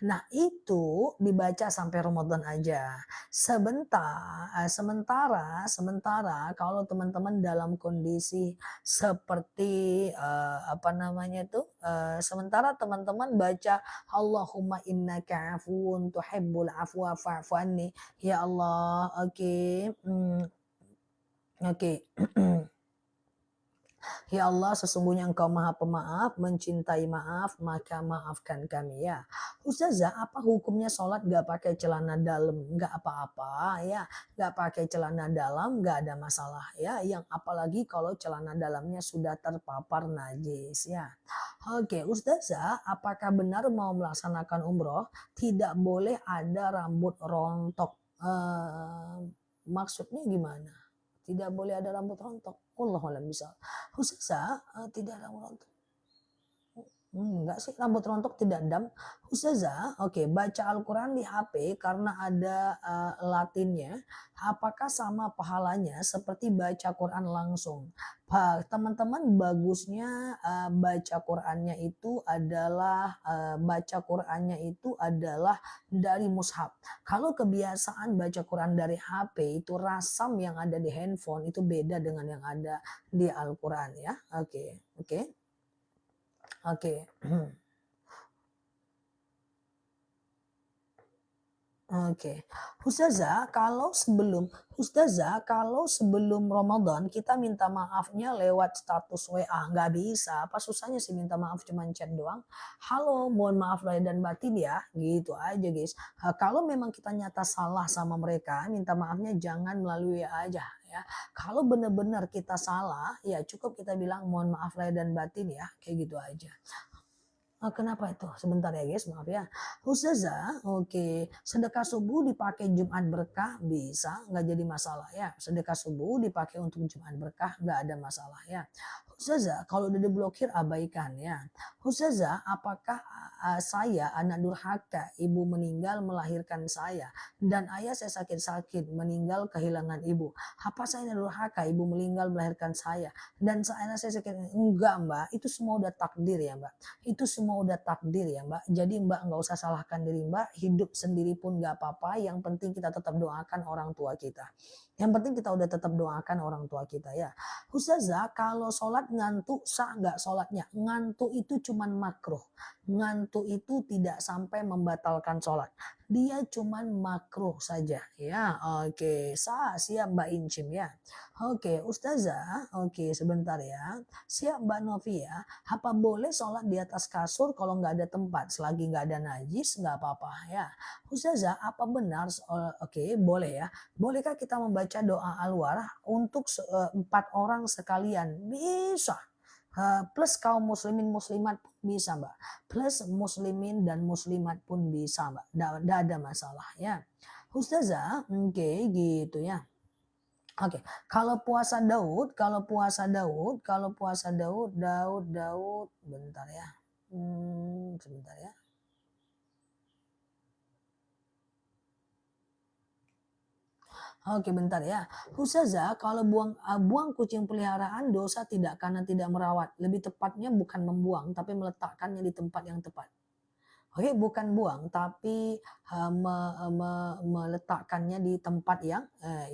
Nah, itu dibaca sampai Ramadan aja. Sementara kalau teman-teman dalam kondisi seperti apa namanya itu, sementara teman-teman baca Allahumma innaka afuwun tuhibbul afwa fa'fu anni. Ya Allah, oke. Oke. Ya Allah, sesungguhnya Engkau Maha Pemaaf, mencintai maaf, maka maafkan kami ya. Ustazah, apa hukumnya sholat gak pakai celana dalam? Gak apa-apa ya, gak pakai celana dalam gak ada masalah ya. Yang apalagi kalau celana dalamnya sudah terpapar najis ya. Oke, Ustazah, apakah benar mau melaksanakan umroh tidak boleh ada rambut rontok? Maksudnya gimana? Tidak boleh ada rambut rontok. Wallahu a'lam bishawab. Ustazah, tidak ada rambut rontok. Enggak sih, rambut rontok tidak dam. Ustazah, oke, baca Al-Quran di HP karena ada Latinnya. Apakah sama pahalanya seperti baca Quran langsung? Teman-teman, bagusnya baca Qurannya itu adalah dari mushaf. Kalau kebiasaan baca Quran dari HP itu rasam yang ada di handphone itu beda dengan yang ada di Al-Quran ya. Oke. Oke. Ustazah, kalau sebelum Ramadan kita minta maafnya lewat status WA, nggak bisa. Apa susahnya sih minta maaf cuman chat doang? Halo, mohon maaf lahir dan batin ya, gitu aja guys. Kalau memang kita nyata salah sama mereka, minta maafnya jangan melalui WA aja ya. Kalau benar-benar kita salah, ya cukup kita bilang mohon maaf lahir dan batin ya, kayak gitu aja. Kenapa itu? Sebentar ya guys, maaf ya. Ustazah, oke. Sedekah subuh dipakai Jumat berkah bisa, nggak jadi masalah ya. Sedekah subuh dipakai untuk Jumat berkah, nggak ada masalah ya. Ustazah, kalau udah diblokir abaikan ya. Ustazah, apakah saya anak durhaka, ibu meninggal melahirkan saya dan ayah saya sakit-sakit meninggal kehilangan ibu. Apa saya anak durhaka, ibu meninggal melahirkan saya dan anak saya sakit? Enggak Mbak, itu semua udah takdir ya Mbak. Itu semua udah takdir ya Mbak. Jadi Mbak nggak usah salahkan diri Mbak. Hidup sendiri pun nggak apa-apa. Yang penting kita tetap doakan orang tua kita. Yang penting kita udah tetap doakan orang tua kita ya. Ustazah, kalau sholat ngantuk sah nggak sholatnya? Ngantuk itu cuman makruh. Ngantuk itu tidak sampai membatalkan sholat. Dia cuman makruh saja ya. Oke, siap Mbak Incim ya. Oke, Ustazah. Oke, sebentar ya. Siap Mbak Novi ya. Apa boleh sholat di atas kasur kalau nggak ada tempat? Selagi nggak ada najis nggak apa-apa ya. Ustazah, apa benar? Oke, boleh ya. Bolehkah kita membaca doa al-warah untuk 4 orang sekalian? Bisa. Plus kaum muslimin muslimat pun bisa Mbak. Plus muslimin dan muslimat pun bisa Mbak. Tidak ada masalah ya. Ustazah, oke gitu ya. Oke, kalau puasa Daud, bentar ya. Sebentar ya. Oke, bentar ya. Ustazah, kalau buang kucing peliharaan dosa tidak karena tidak merawat. Lebih tepatnya bukan membuang, tapi meletakkannya di tempat yang tepat. Oke, bukan buang, tapi meletakkannya di tempat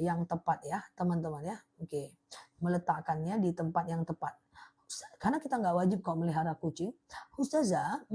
yang tepat ya, teman-teman ya. Oke, meletakkannya di tempat yang tepat. Karena kita nggak wajib kok melihara kucing. Ustazah,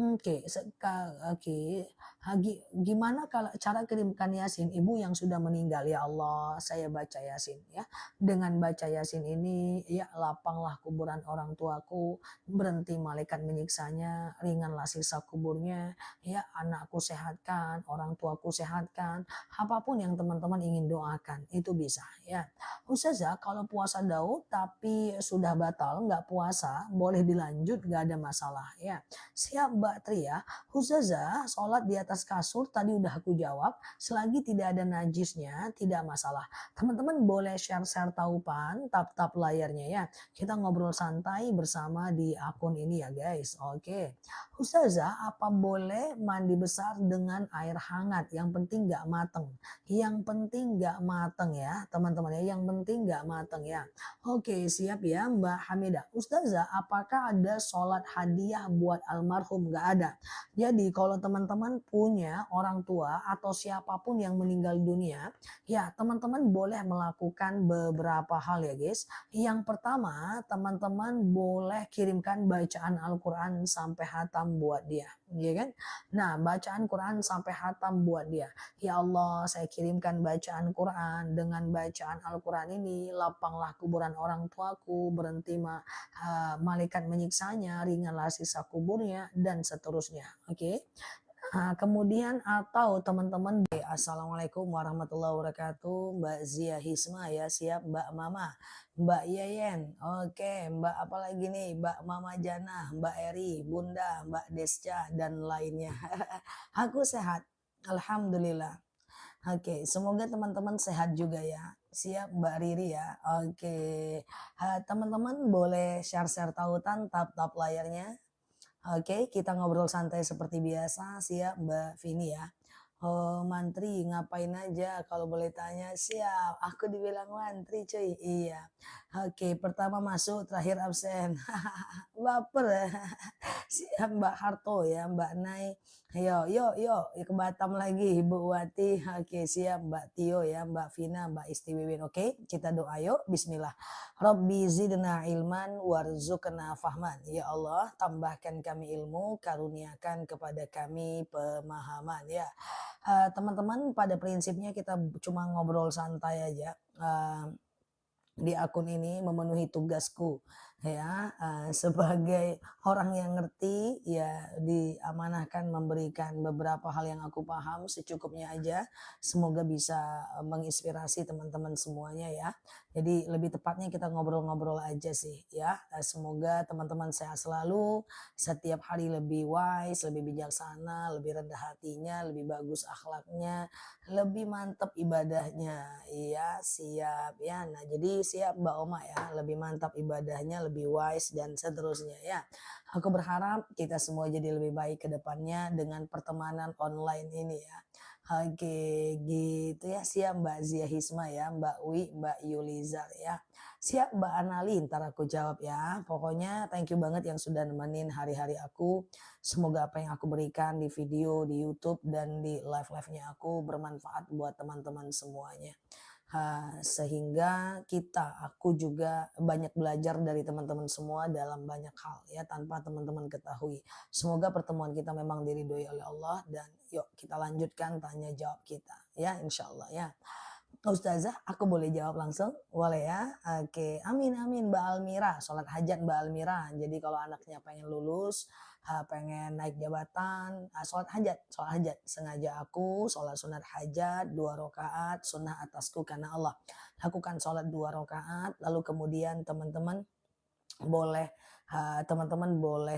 gimana kalau cara kirimkan Yasin ibu yang sudah meninggal? Ya Allah, saya baca Yasin ya. Dengan baca Yasin ini, ya lapanglah kuburan orang tuaku, berhenti malaikat menyiksanya, ringanlah siksa kuburnya, ya anakku sehatkan, orang tuaku sehatkan, apapun yang teman-teman ingin doakan, itu bisa ya. Ustazah, kalau puasa Daud tapi sudah batal, nggak puasa, boleh dilanjut, nggak ada masalah ya. Siap Mbak Tri ya. Ustazah, sholat di atas kasur tadi udah aku jawab, selagi tidak ada najisnya tidak masalah. Teman-teman boleh share-share taupan, tap-tap layarnya ya. Kita ngobrol santai bersama di akun ini ya guys. Oke. Ustazah, apa boleh mandi besar dengan air hangat? Yang penting nggak mateng. Yang penting nggak mateng ya teman-teman ya. Yang penting nggak mateng ya. Oke siap ya Mbak Hamidah. Ustazah, apakah ada sholat hadiah buat almarhum? Nggak ada. Jadi kalau teman-teman punya orang tua atau siapapun yang meninggal dunia, ya teman-teman boleh melakukan beberapa hal ya guys. Yang pertama, teman-teman boleh kirimkan bacaan Al-Quran sampai hatam buat dia, ya kan? Nah, bacaan Quran sampai hatam buat dia. Ya Allah, saya kirimkan bacaan Quran, dengan bacaan Al-Quran ini lapanglah kuburan orang tuaku, berhenti malaikat menyiksanya, ringanlah sisa kuburnya dan seterusnya. Oke. Nah, kemudian atau teman-teman Assalamualaikum warahmatullahi wabarakatuh, Mbak Zia Hisma ya, siap Mbak Mama, Mbak Yeyen, oke Mbak apa lagi nih, Mbak Mama Jana, Mbak Eri, Bunda, Mbak Desca dan lainnya. Aku sehat, Alhamdulillah. Oke, semoga teman-teman sehat juga ya. Siap Mbak Riri ya. Oke, teman-teman boleh share-share tautan, tap-tap layarnya. Oke, kita ngobrol santai seperti biasa. Siap Mbak Vini ya. Oh, mantri ngapain aja kalau boleh tanya? Siap, aku dibilang mantri cuy. Iya. Oke, pertama masuk, terakhir absen. Baper ya. Siap Mbak Harto ya, Mbak Nai. Yo, ke Batam lagi Ibu Wati. Oke, siap Mbak Tio ya, Mbak Vina, Mbak Istiwiwin. Oke, kita doa yuk. Bismillah. Rabbi zidna ilman warzuqna fahman. Ya Allah, tambahkan kami ilmu, karuniakan kepada kami pemahaman ya. Teman-teman, pada prinsipnya kita cuma ngobrol santai aja. Di akun ini memenuhi tugasku ya, sebagai orang yang ngerti ya, diamanahkan memberikan beberapa hal yang aku paham secukupnya aja, semoga bisa menginspirasi teman-teman semuanya ya. Jadi lebih tepatnya kita ngobrol-ngobrol aja sih ya. Semoga teman-teman sehat selalu, setiap hari lebih wise, lebih bijaksana, lebih rendah hatinya, lebih bagus akhlaknya, lebih mantap ibadahnya. Iya, siap ya. Nah, jadi siap Mbak Oma ya, lebih mantap ibadahnya, lebih wise dan seterusnya ya. Aku berharap kita semua jadi lebih baik ke depannya dengan pertemanan online ini ya. Oke, gitu ya. Siap Mbak Zia Hisma ya, Mbak Wi, Mbak Yulizar ya. Siap Mbak Anali, ntar aku jawab ya. Pokoknya thank you banget yang sudah nemenin hari-hari aku. Semoga apa yang aku berikan di video, di YouTube, dan di live-live-nya aku bermanfaat buat teman-teman semuanya. Sehingga aku juga banyak belajar dari teman-teman semua dalam banyak hal ya, tanpa teman-teman ketahui. Semoga pertemuan kita memang diridhoi oleh Allah, dan yuk kita lanjutkan tanya jawab kita ya, insya Allah ya. Ustazah, aku boleh jawab langsung? Boleh ya? Oke, amin amin Mbak Almira, sholat hajat Mbak Almira. Jadi kalau anaknya pengen lulus, pengen naik jabatan, sholat hajat. Sengaja aku sholat sunat hajat 2 rakaat, sunnah atasku karena Allah. Lakukan sholat 2 rakaat, lalu kemudian teman-teman boleh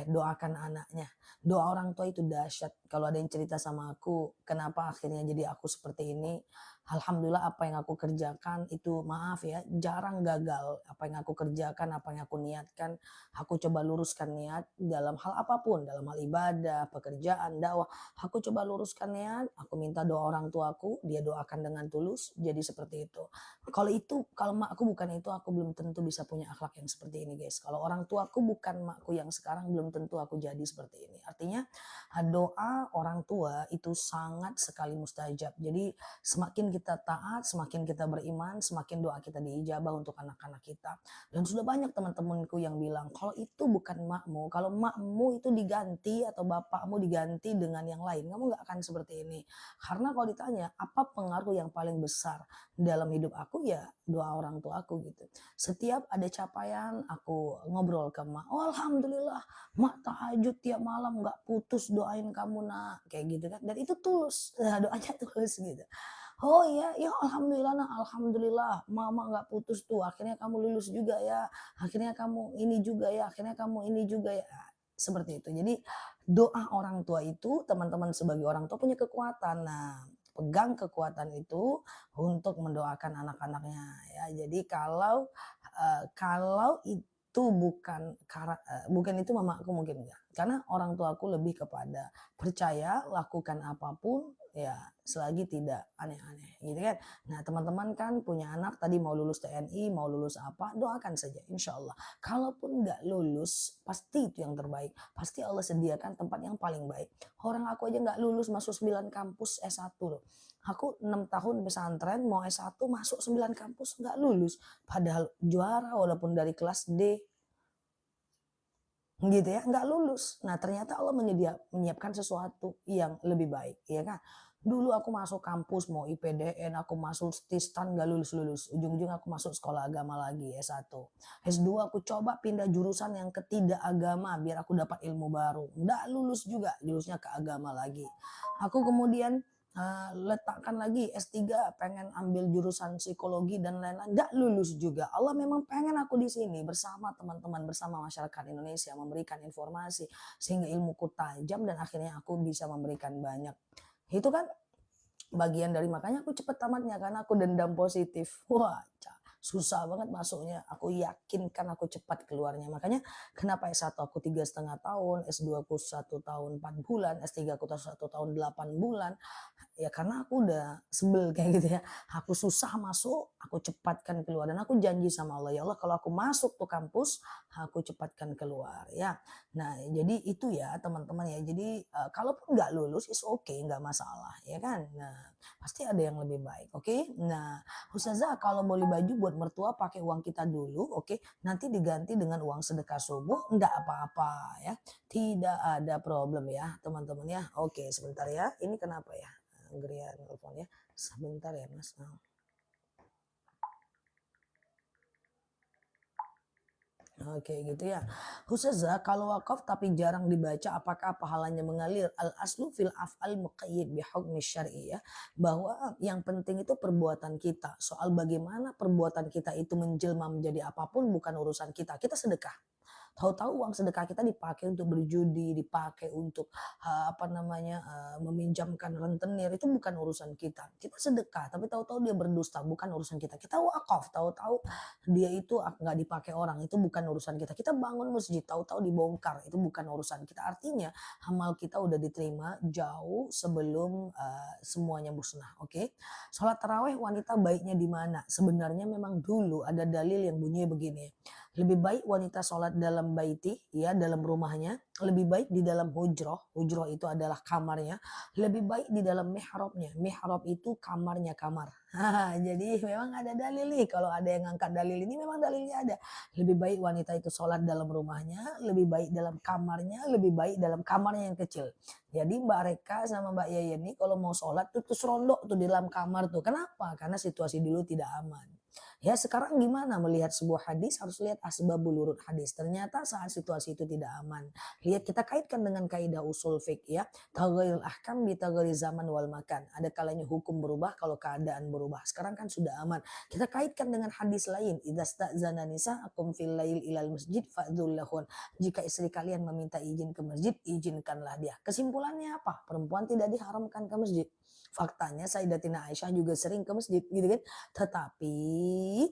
doakan anaknya. Doa orang tua itu dahsyat. Kalau ada yang cerita sama aku, kenapa akhirnya jadi aku seperti ini? Alhamdulillah apa yang aku kerjakan itu, maaf ya, jarang gagal. Apa yang aku kerjakan, apa yang aku niatkan, aku coba luruskan niat dalam hal apapun, dalam hal ibadah, pekerjaan, dakwah. Aku coba luruskan niat, aku minta doa orang tuaku, dia doakan dengan tulus, jadi seperti itu. Kalau makku bukan itu, aku belum tentu bisa punya akhlak yang seperti ini guys. Kalau orang tuaku bukan makku yang sekarang, belum tentu aku jadi seperti ini. Artinya doa orang tua itu sangat sekali mustajab. Jadi semakin kita taat, semakin kita beriman, semakin doa kita diijabah untuk anak-anak kita. Dan sudah banyak teman-temanku yang bilang, kalau itu bukan makmu, kalau makmu itu diganti atau bapakmu diganti dengan yang lain, kamu gak akan seperti ini. Karena kalau ditanya, apa pengaruh yang paling besar dalam hidup aku, ya doa orang tua aku gitu. Setiap ada capaian, aku ngobrol ke mak, oh alhamdulillah mak tahajud tiap malam gak putus doain kamu nak, kayak gitu kan. Dan itu tulus, doanya tulus gitu. Oh iya, ya alhamdulillah nah, alhamdulillah mama nggak putus tuh, akhirnya kamu lulus juga ya, akhirnya kamu ini juga ya, akhirnya kamu ini juga ya. Seperti itu. Jadi doa orang tua itu teman-teman sebagai orang tua punya kekuatan. Nah, pegang kekuatan itu untuk mendoakan anak-anaknya ya. Jadi kalau itu bukan itu mamaku mungkin enggak. Karena orang tuaku lebih kepada percaya, lakukan apapun ya selagi tidak aneh-aneh gitu kan. Nah teman-teman kan punya anak tadi mau lulus TNI, mau lulus apa, doakan saja insya Allah. Kalaupun nggak lulus, pasti itu yang terbaik. Pasti Allah sediakan tempat yang paling baik. Orang aku aja nggak lulus masuk 9 kampus S1 loh. Aku 6 tahun pesantren mau S1 masuk 9 kampus nggak lulus. Padahal juara walaupun dari kelas D gitu ya, nggak lulus. Nah ternyata Allah menyiapkan sesuatu yang lebih baik, ya kan. Dulu aku masuk kampus mau IPDN, aku masuk Stistan nggak lulus-lulus. Ujung-ujung aku masuk sekolah agama lagi S1. S2 aku coba pindah jurusan yang ketidak agama biar aku dapat ilmu baru. Nggak lulus juga, jurusannya ke agama lagi. Aku kemudian letakkan lagi S3 pengen ambil jurusan psikologi dan lain-lain, nggak lulus juga. Allah memang pengen aku di sini bersama teman-teman, bersama masyarakat Indonesia memberikan informasi sehingga ilmuku tajam dan akhirnya aku bisa memberikan banyak. Itu kan bagian dari makanya aku cepet tamatnya karena aku dendam positif. Wah, susah banget masuknya. Aku yakinkan aku cepat keluarnya. Makanya kenapa S1 aku 3,5 tahun, S2 aku 1 tahun 4 bulan, S3 aku 1 tahun 8 bulan. Ya karena aku udah sebel kayak gitu ya. Aku susah masuk, aku cepatkan keluar dan aku janji sama Allah, ya Allah kalau aku masuk tuh kampus, aku cepatkan keluar ya. Nah, jadi itu ya teman-teman ya. Jadi kalaupun nggak lulus is okay, nggak masalah ya kan. Nah, pasti ada yang lebih baik, oke? Nah, Ustazah kalau beli baju buat mertua pakai uang kita dulu, oke? Nanti diganti dengan uang sedekah subuh, nggak apa-apa ya. Tidak ada problem ya teman-teman ya. Oke, sebentar ya. Ini kenapa ya? Gerian telepon ya. Sebentar ya Mas. Oke gitu ya. Ustazah kalau wakaf tapi jarang dibaca apakah pahalanya mengalir? Al aslu fil af'al muqayyid bi hukmi syar'i ya. Bahwa yang penting itu perbuatan kita. Soal bagaimana perbuatan kita itu menjelma menjadi apapun bukan urusan kita. Kita sedekah. Tahu-tahu uang sedekah kita dipakai untuk berjudi, dipakai untuk apa namanya meminjamkan rentenir itu bukan urusan kita. Kita sedekah, tapi tahu-tahu dia berdusta, bukan urusan kita. Kita wakaf, tahu-tahu dia itu nggak dipakai orang, itu bukan urusan kita. Kita bangun masjid, tahu-tahu dibongkar, itu bukan urusan kita. Artinya amal kita udah diterima jauh sebelum semuanya musnah. Oke, sholat taraweh wanita baiknya di mana? Sebenarnya memang dulu ada dalil yang bunyinya begini. Lebih baik wanita sholat dalam baiti, ya dalam rumahnya, lebih baik di dalam hujroh, hujroh itu adalah kamarnya, lebih baik di dalam mihrabnya, mihrab itu kamarnya kamar. Jadi memang ada dalil nih, kalau ada yang ngangkat dalil ini memang dalilnya ada. Lebih baik wanita itu sholat dalam rumahnya, lebih baik dalam kamarnya, lebih baik dalam kamarnya yang kecil. Jadi Mbak Reka sama Mbak Yayen nih kalau mau sholat tuh terus rondok tuh di dalam kamar tuh. Kenapa? Karena situasi dulu tidak aman. Ya sekarang gimana melihat sebuah hadis harus lihat asbabul wurud hadis. Ternyata saat situasi itu tidak aman. Lihat kita kaitkan dengan kaidah usul fiqh ya. Taghayyurul ahkam bi taghayyuri zaman wal makan. Ada kalanya hukum berubah kalau keadaan berubah. Sekarang kan sudah aman. Kita kaitkan dengan hadis lain. Idza sta'zana nisa'akum fil lail ilal masjid fa'dzul lahun. Jika istri kalian meminta izin ke masjid, izinkanlah dia. Kesimpulannya apa? Perempuan tidak diharamkan ke masjid. Faktanya Sayyidatina Aisyah juga sering ke masjid gitu kan. Tetapi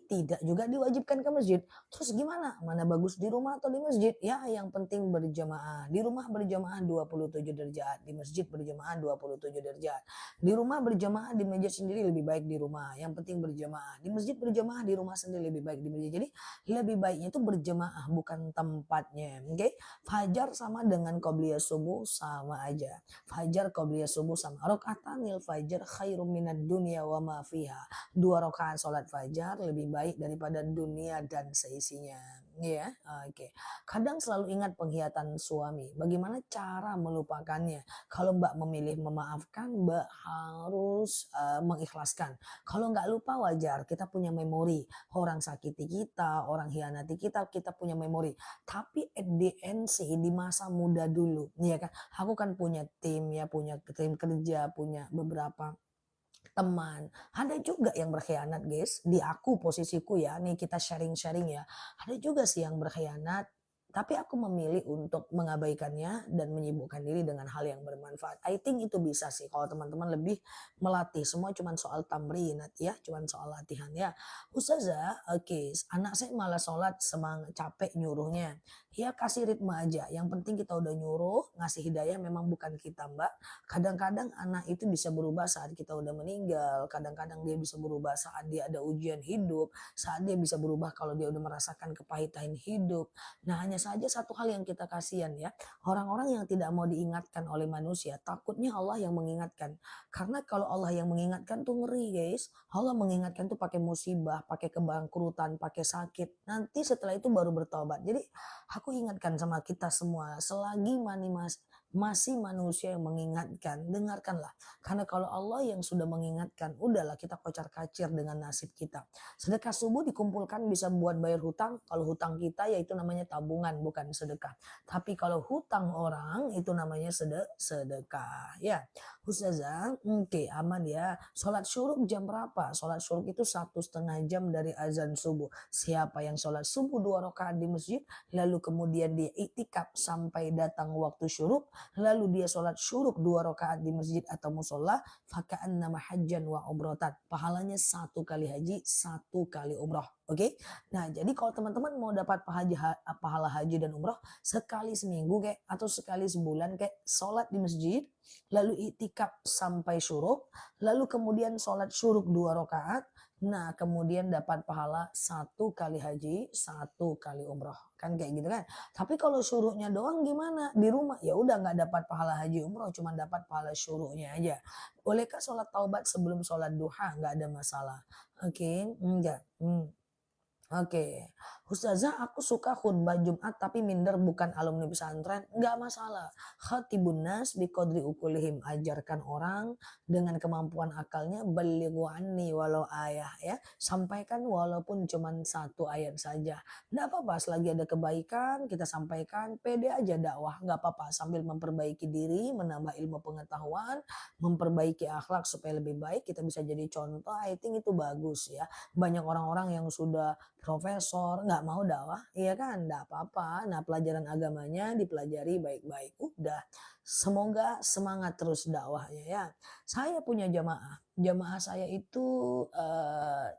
tidak juga diwajibkan ke masjid. Terus gimana? Mana bagus di rumah atau di masjid? Ya yang penting berjamaah. Di rumah berjamaah 27 derajat. Di masjid berjamaah 27 derajat. Di rumah berjamaah di masjid sendiri lebih baik di rumah. Yang penting berjamaah. Di masjid berjamaah di rumah sendiri lebih baik di masjid. Jadi lebih baiknya itu berjamaah bukan tempatnya. Oke? Okay? Fajar sama dengan qobliyah subuh sama aja. Fajar qobliyah subuh sama. Rakaatanil fajar khairum minad dunya wa ma fiha. 2 rakaat sholat fajar lebih baik daripada dunia dan seisinya. Ya, oke. Kadang selalu ingat pengkhianatan suami. Bagaimana cara melupakannya? Kalau Mbak memilih memaafkan, Mbak harus mengikhlaskan. Kalau nggak lupa wajar, kita punya memori. Orang sakiti kita, orang hianati kita, kita punya memori. Tapi at the end sih di masa muda dulu, ya kan? Aku kan punya tim ya, punya tim kerja, punya beberapa teman. Ada juga yang berkhianat guys, di aku posisiku ya, nih kita sharing-sharing ya. Ada juga sih yang berkhianat, tapi aku memilih untuk mengabaikannya dan menyibukkan diri dengan hal yang bermanfaat. I think itu bisa sih kalau teman-teman lebih melatih, semua cuman soal tamrinat ya, cuman soal latihan ya. Ustazah, oke, anak saya malah sholat semangat capek nyuruhnya. Ya kasih ritme aja, yang penting kita udah nyuruh, ngasih hidayah memang bukan kita mbak. Kadang-kadang anak itu bisa berubah saat kita udah meninggal, kadang-kadang dia bisa berubah saat dia ada ujian hidup, saat dia bisa berubah kalau dia udah merasakan kepahitan hidup. Nah, hanya saja satu hal yang kita kasihan ya, orang-orang yang tidak mau diingatkan oleh manusia, takutnya Allah yang mengingatkan. Karena kalau Allah yang mengingatkan tuh ngeri guys. Allah mengingatkan tuh pakai musibah, pakai kebangkrutan, pakai sakit. Nanti setelah itu baru bertobat. Jadi aku ingatkan sama kita semua, selagi masih manusia yang mengingatkan, dengarkanlah. Karena kalau Allah yang sudah mengingatkan, udahlah kita kocar-kacir dengan nasib kita. Sedekah subuh dikumpulkan bisa buat bayar hutang, kalau hutang kita yaitu namanya tabungan bukan sedekah. Tapi kalau hutang orang itu namanya sedekah. Ya, Ustazah, oke aman ya. Sholat syuruk jam berapa? Sholat syuruk itu 1,5 jam dari azan subuh. Siapa yang sholat subuh 2 rakaat di masjid, lalu kemudian dia iktikaf sampai datang waktu syuruk, lalu dia sholat syuruk 2 rakaat di masjid atau musola, nama hajjan wa umrotan. Pahalanya 1 kali haji, 1 kali umroh. Oke, nah jadi kalau teman-teman mau dapat pahala haji dan umroh sekali seminggu kayak atau sekali sebulan kayak sholat di masjid, lalu iktikaf sampai syuruk, lalu kemudian sholat syuruk 2 rakaat, nah kemudian dapat pahala 1 kali haji, 1 kali umroh kan kayak gitu kan. Tapi kalau syuruknya doang gimana? Di rumah ya udah nggak dapat pahala haji umroh, cuma dapat pahala syuruknya aja. Bolehkah sholat taubat sebelum sholat duha? Nggak ada masalah. Oke, enggak. Oke, Ustazah aku suka khutbah Jumat tapi minder bukan alumni pesantren, nggak masalah. Khatibun nas biqadri ukulihim, ajarkan orang dengan kemampuan akalnya, balighu anni walau ayah ya. Sampaikan walaupun cuma 1 ayat saja. Nggak apa-apa selagi ada kebaikan kita sampaikan, pede aja dakwah, nggak apa-apa sambil memperbaiki diri, menambah ilmu pengetahuan, memperbaiki akhlak supaya lebih baik, kita bisa jadi contoh, I think itu bagus ya. Banyak orang-orang yang sudah profesor nggak mau dakwah, iya kan? Nggak apa-apa. Nah pelajaran agamanya dipelajari baik-baik. Udah, semoga semangat terus dakwahnya ya. Saya punya jamaah, jamaah saya itu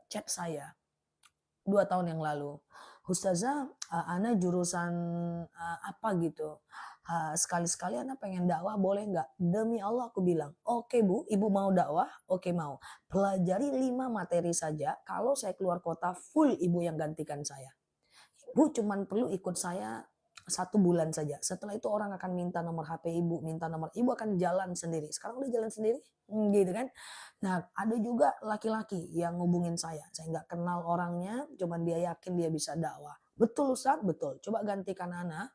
chat saya 2 tahun yang lalu. Ustazah, ana jurusan apa gitu. Sekali-sekali ana pengen dakwah boleh nggak? Demi Allah aku bilang, oke bu, ibu mau dakwah? Oke mau. Pelajari 5 materi saja, kalau saya keluar kota full ibu yang gantikan saya. Ibu cuman perlu ikut saya 1 bulan saja. Setelah itu orang akan minta nomor HP ibu, minta nomor ibu akan jalan sendiri. Sekarang udah jalan sendiri, gitu kan. Nah ada juga laki-laki yang ngubungin saya nggak kenal orangnya, cuman dia yakin dia bisa dakwah. Betul Ustaz, betul. Coba gantikan Ana.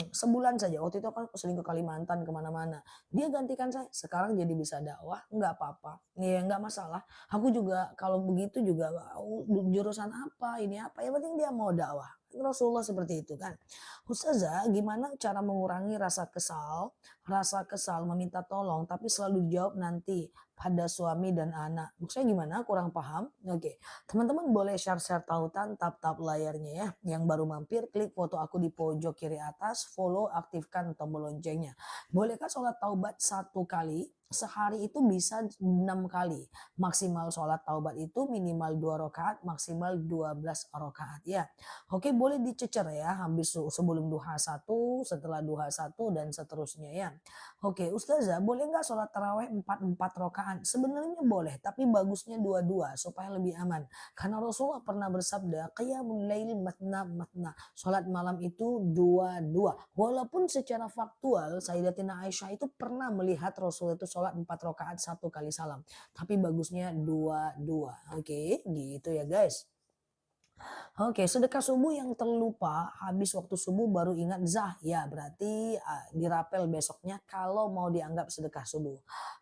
Sebulan saja, waktu itu aku sering ke Kalimantan kemana-mana. Dia gantikan saya, sekarang jadi bisa dakwah, nggak apa-apa, ya nggak masalah. Aku juga kalau begitu juga jurusan apa, ini apa, yang penting dia mau dakwah. Rasulullah seperti itu kan. Ustazah, gimana cara mengurangi rasa kesal meminta tolong, tapi selalu dijawab nanti pada suami dan anak. Maksudnya gimana? Kurang paham? Oke, teman-teman boleh share-share tautan, tap-tap layarnya ya. Yang baru mampir, klik foto aku di pojok kiri atas, follow, aktifkan tombol loncengnya. Bolehkah sholat taubat 1 kali? Sehari itu bisa 6 kali. Maksimal sholat taubat itu minimal 2 rakaat, maksimal 12 rakaat ya. Oke, boleh dicecer ya, habis sebelum duha 1, setelah duha 1 dan seterusnya ya. Oke, Ustazah, boleh nggak sholat taraweh 4 rakaat? Sebenarnya boleh, tapi bagusnya dua-dua supaya lebih aman. Karena Rasulullah pernah bersabda, qiyamul lail matna matna. Sholat malam itu dua-dua. Walaupun secara faktual Sayyidatina Aisyah itu pernah melihat Rasulullah itu sholat 4 rakaat 1 kali salam. Tapi bagusnya dua-dua. Oke, gitu ya guys. Oke, sedekah subuh yang terlupa, habis waktu subuh baru ingat zah, ya berarti dirapel besoknya kalau mau dianggap sedekah subuh.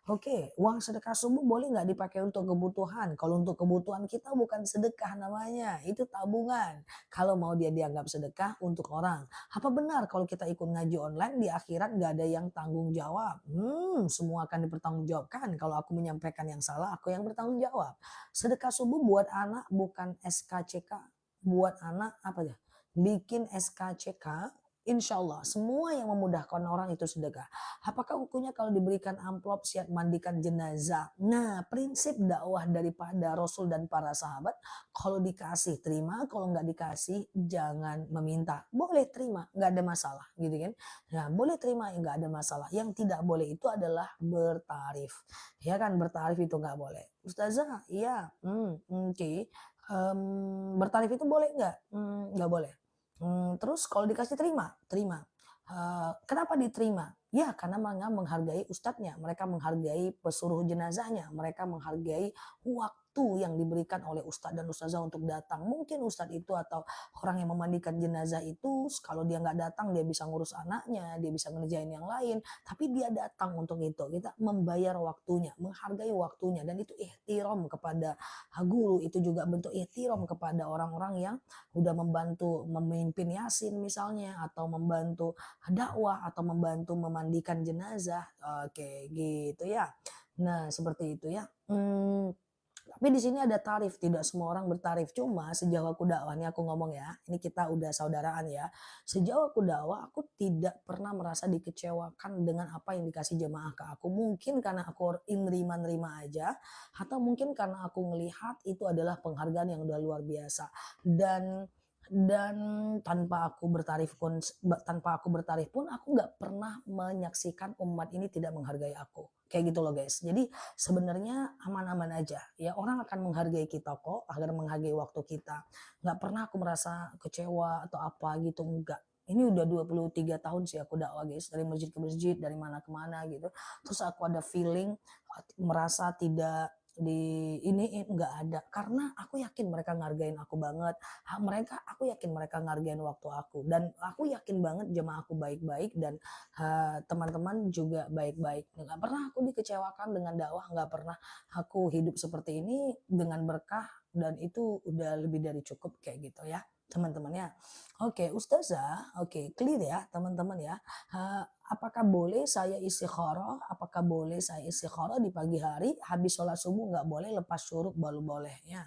Oke, uang sedekah subuh boleh nggak dipakai untuk kebutuhan? Kalau untuk kebutuhan kita bukan sedekah namanya, itu tabungan. Kalau mau dia dianggap sedekah untuk orang. Apa benar kalau kita ikut ngaji online di akhirat nggak ada yang tanggung jawab? Semua akan dipertanggungjawabkan. Kalau aku menyampaikan yang salah, aku yang bertanggung jawab. Sedekah subuh buat anak bukan SKCK, buat anak apa ya, bikin SKCK, insya Allah semua yang memudahkan orang itu sedekah. Apakah hukumnya kalau diberikan amplop siap mandikan jenazah? Nah, prinsip dakwah daripada Rasul dan para sahabat, kalau dikasih terima, kalau nggak dikasih jangan meminta. Boleh terima, nggak ada masalah, gitu kan? Nah, boleh terima, nggak ada masalah. Yang tidak boleh itu adalah bertarif, ya kan? Bertarif itu nggak boleh. Ustazah, iya, oke. Bertarif itu boleh nggak? Nggak boleh. Terus kalau dikasih terima? Terima. Kenapa diterima? Ya karena mereka menghargai ustadznya, mereka menghargai pesuruh jenazahnya, mereka menghargai waktu yang diberikan oleh ustadz dan ustazah untuk datang. Mungkin ustadz itu atau orang yang memandikan jenazah itu kalau dia nggak datang dia bisa ngurus anaknya, dia bisa ngerjain yang lain, tapi dia datang untuk itu. Kita membayar waktunya, menghargai waktunya dan itu ihtiram kepada guru, itu juga bentuk ihtiram kepada orang-orang yang udah membantu memimpin yasin misalnya atau membantu dakwah atau membantu memandikan jenazah. Oke, gitu ya. Nah, seperti itu ya. Tapi di sini ada tarif, tidak semua orang bertarif. Cuma sejauh aku dakwah, ini aku ngomong ya, ini kita udah saudaraan ya. Sejauh aku dakwah, aku tidak pernah merasa dikecewakan dengan apa yang dikasih jemaah ke aku. Mungkin karena aku nerima-nerima aja, atau mungkin karena aku ngelihat itu adalah penghargaan yang udah luar biasa. Dan tanpa aku bertarif pun aku nggak pernah menyaksikan umat ini tidak menghargai aku kayak gitu loh guys. Jadi sebenarnya aman-aman aja ya, orang akan menghargai kita kok, agar menghargai waktu kita. Nggak pernah aku merasa kecewa atau apa gitu, enggak. Ini udah 23 tahun sih aku dakwah guys, dari masjid ke masjid, dari mana ke mana gitu. Terus aku ada feeling merasa tidak di ini enggak ada, karena aku yakin mereka ngargain aku banget. Aku yakin mereka ngargain waktu aku, dan aku yakin banget jemaah aku baik-baik dan teman-teman juga baik-baik. Nggak pernah aku dikecewakan dengan dakwah, nggak pernah. Aku hidup seperti ini dengan berkah dan itu udah lebih dari cukup kayak gitu ya teman-teman ya. Oke, Ustazah, oke, clear ya teman-teman ya. Apakah boleh saya istikharah? Apakah boleh saya istikharah di pagi hari habis sholat subuh? Nggak boleh, lepas syuruk baru boleh ya.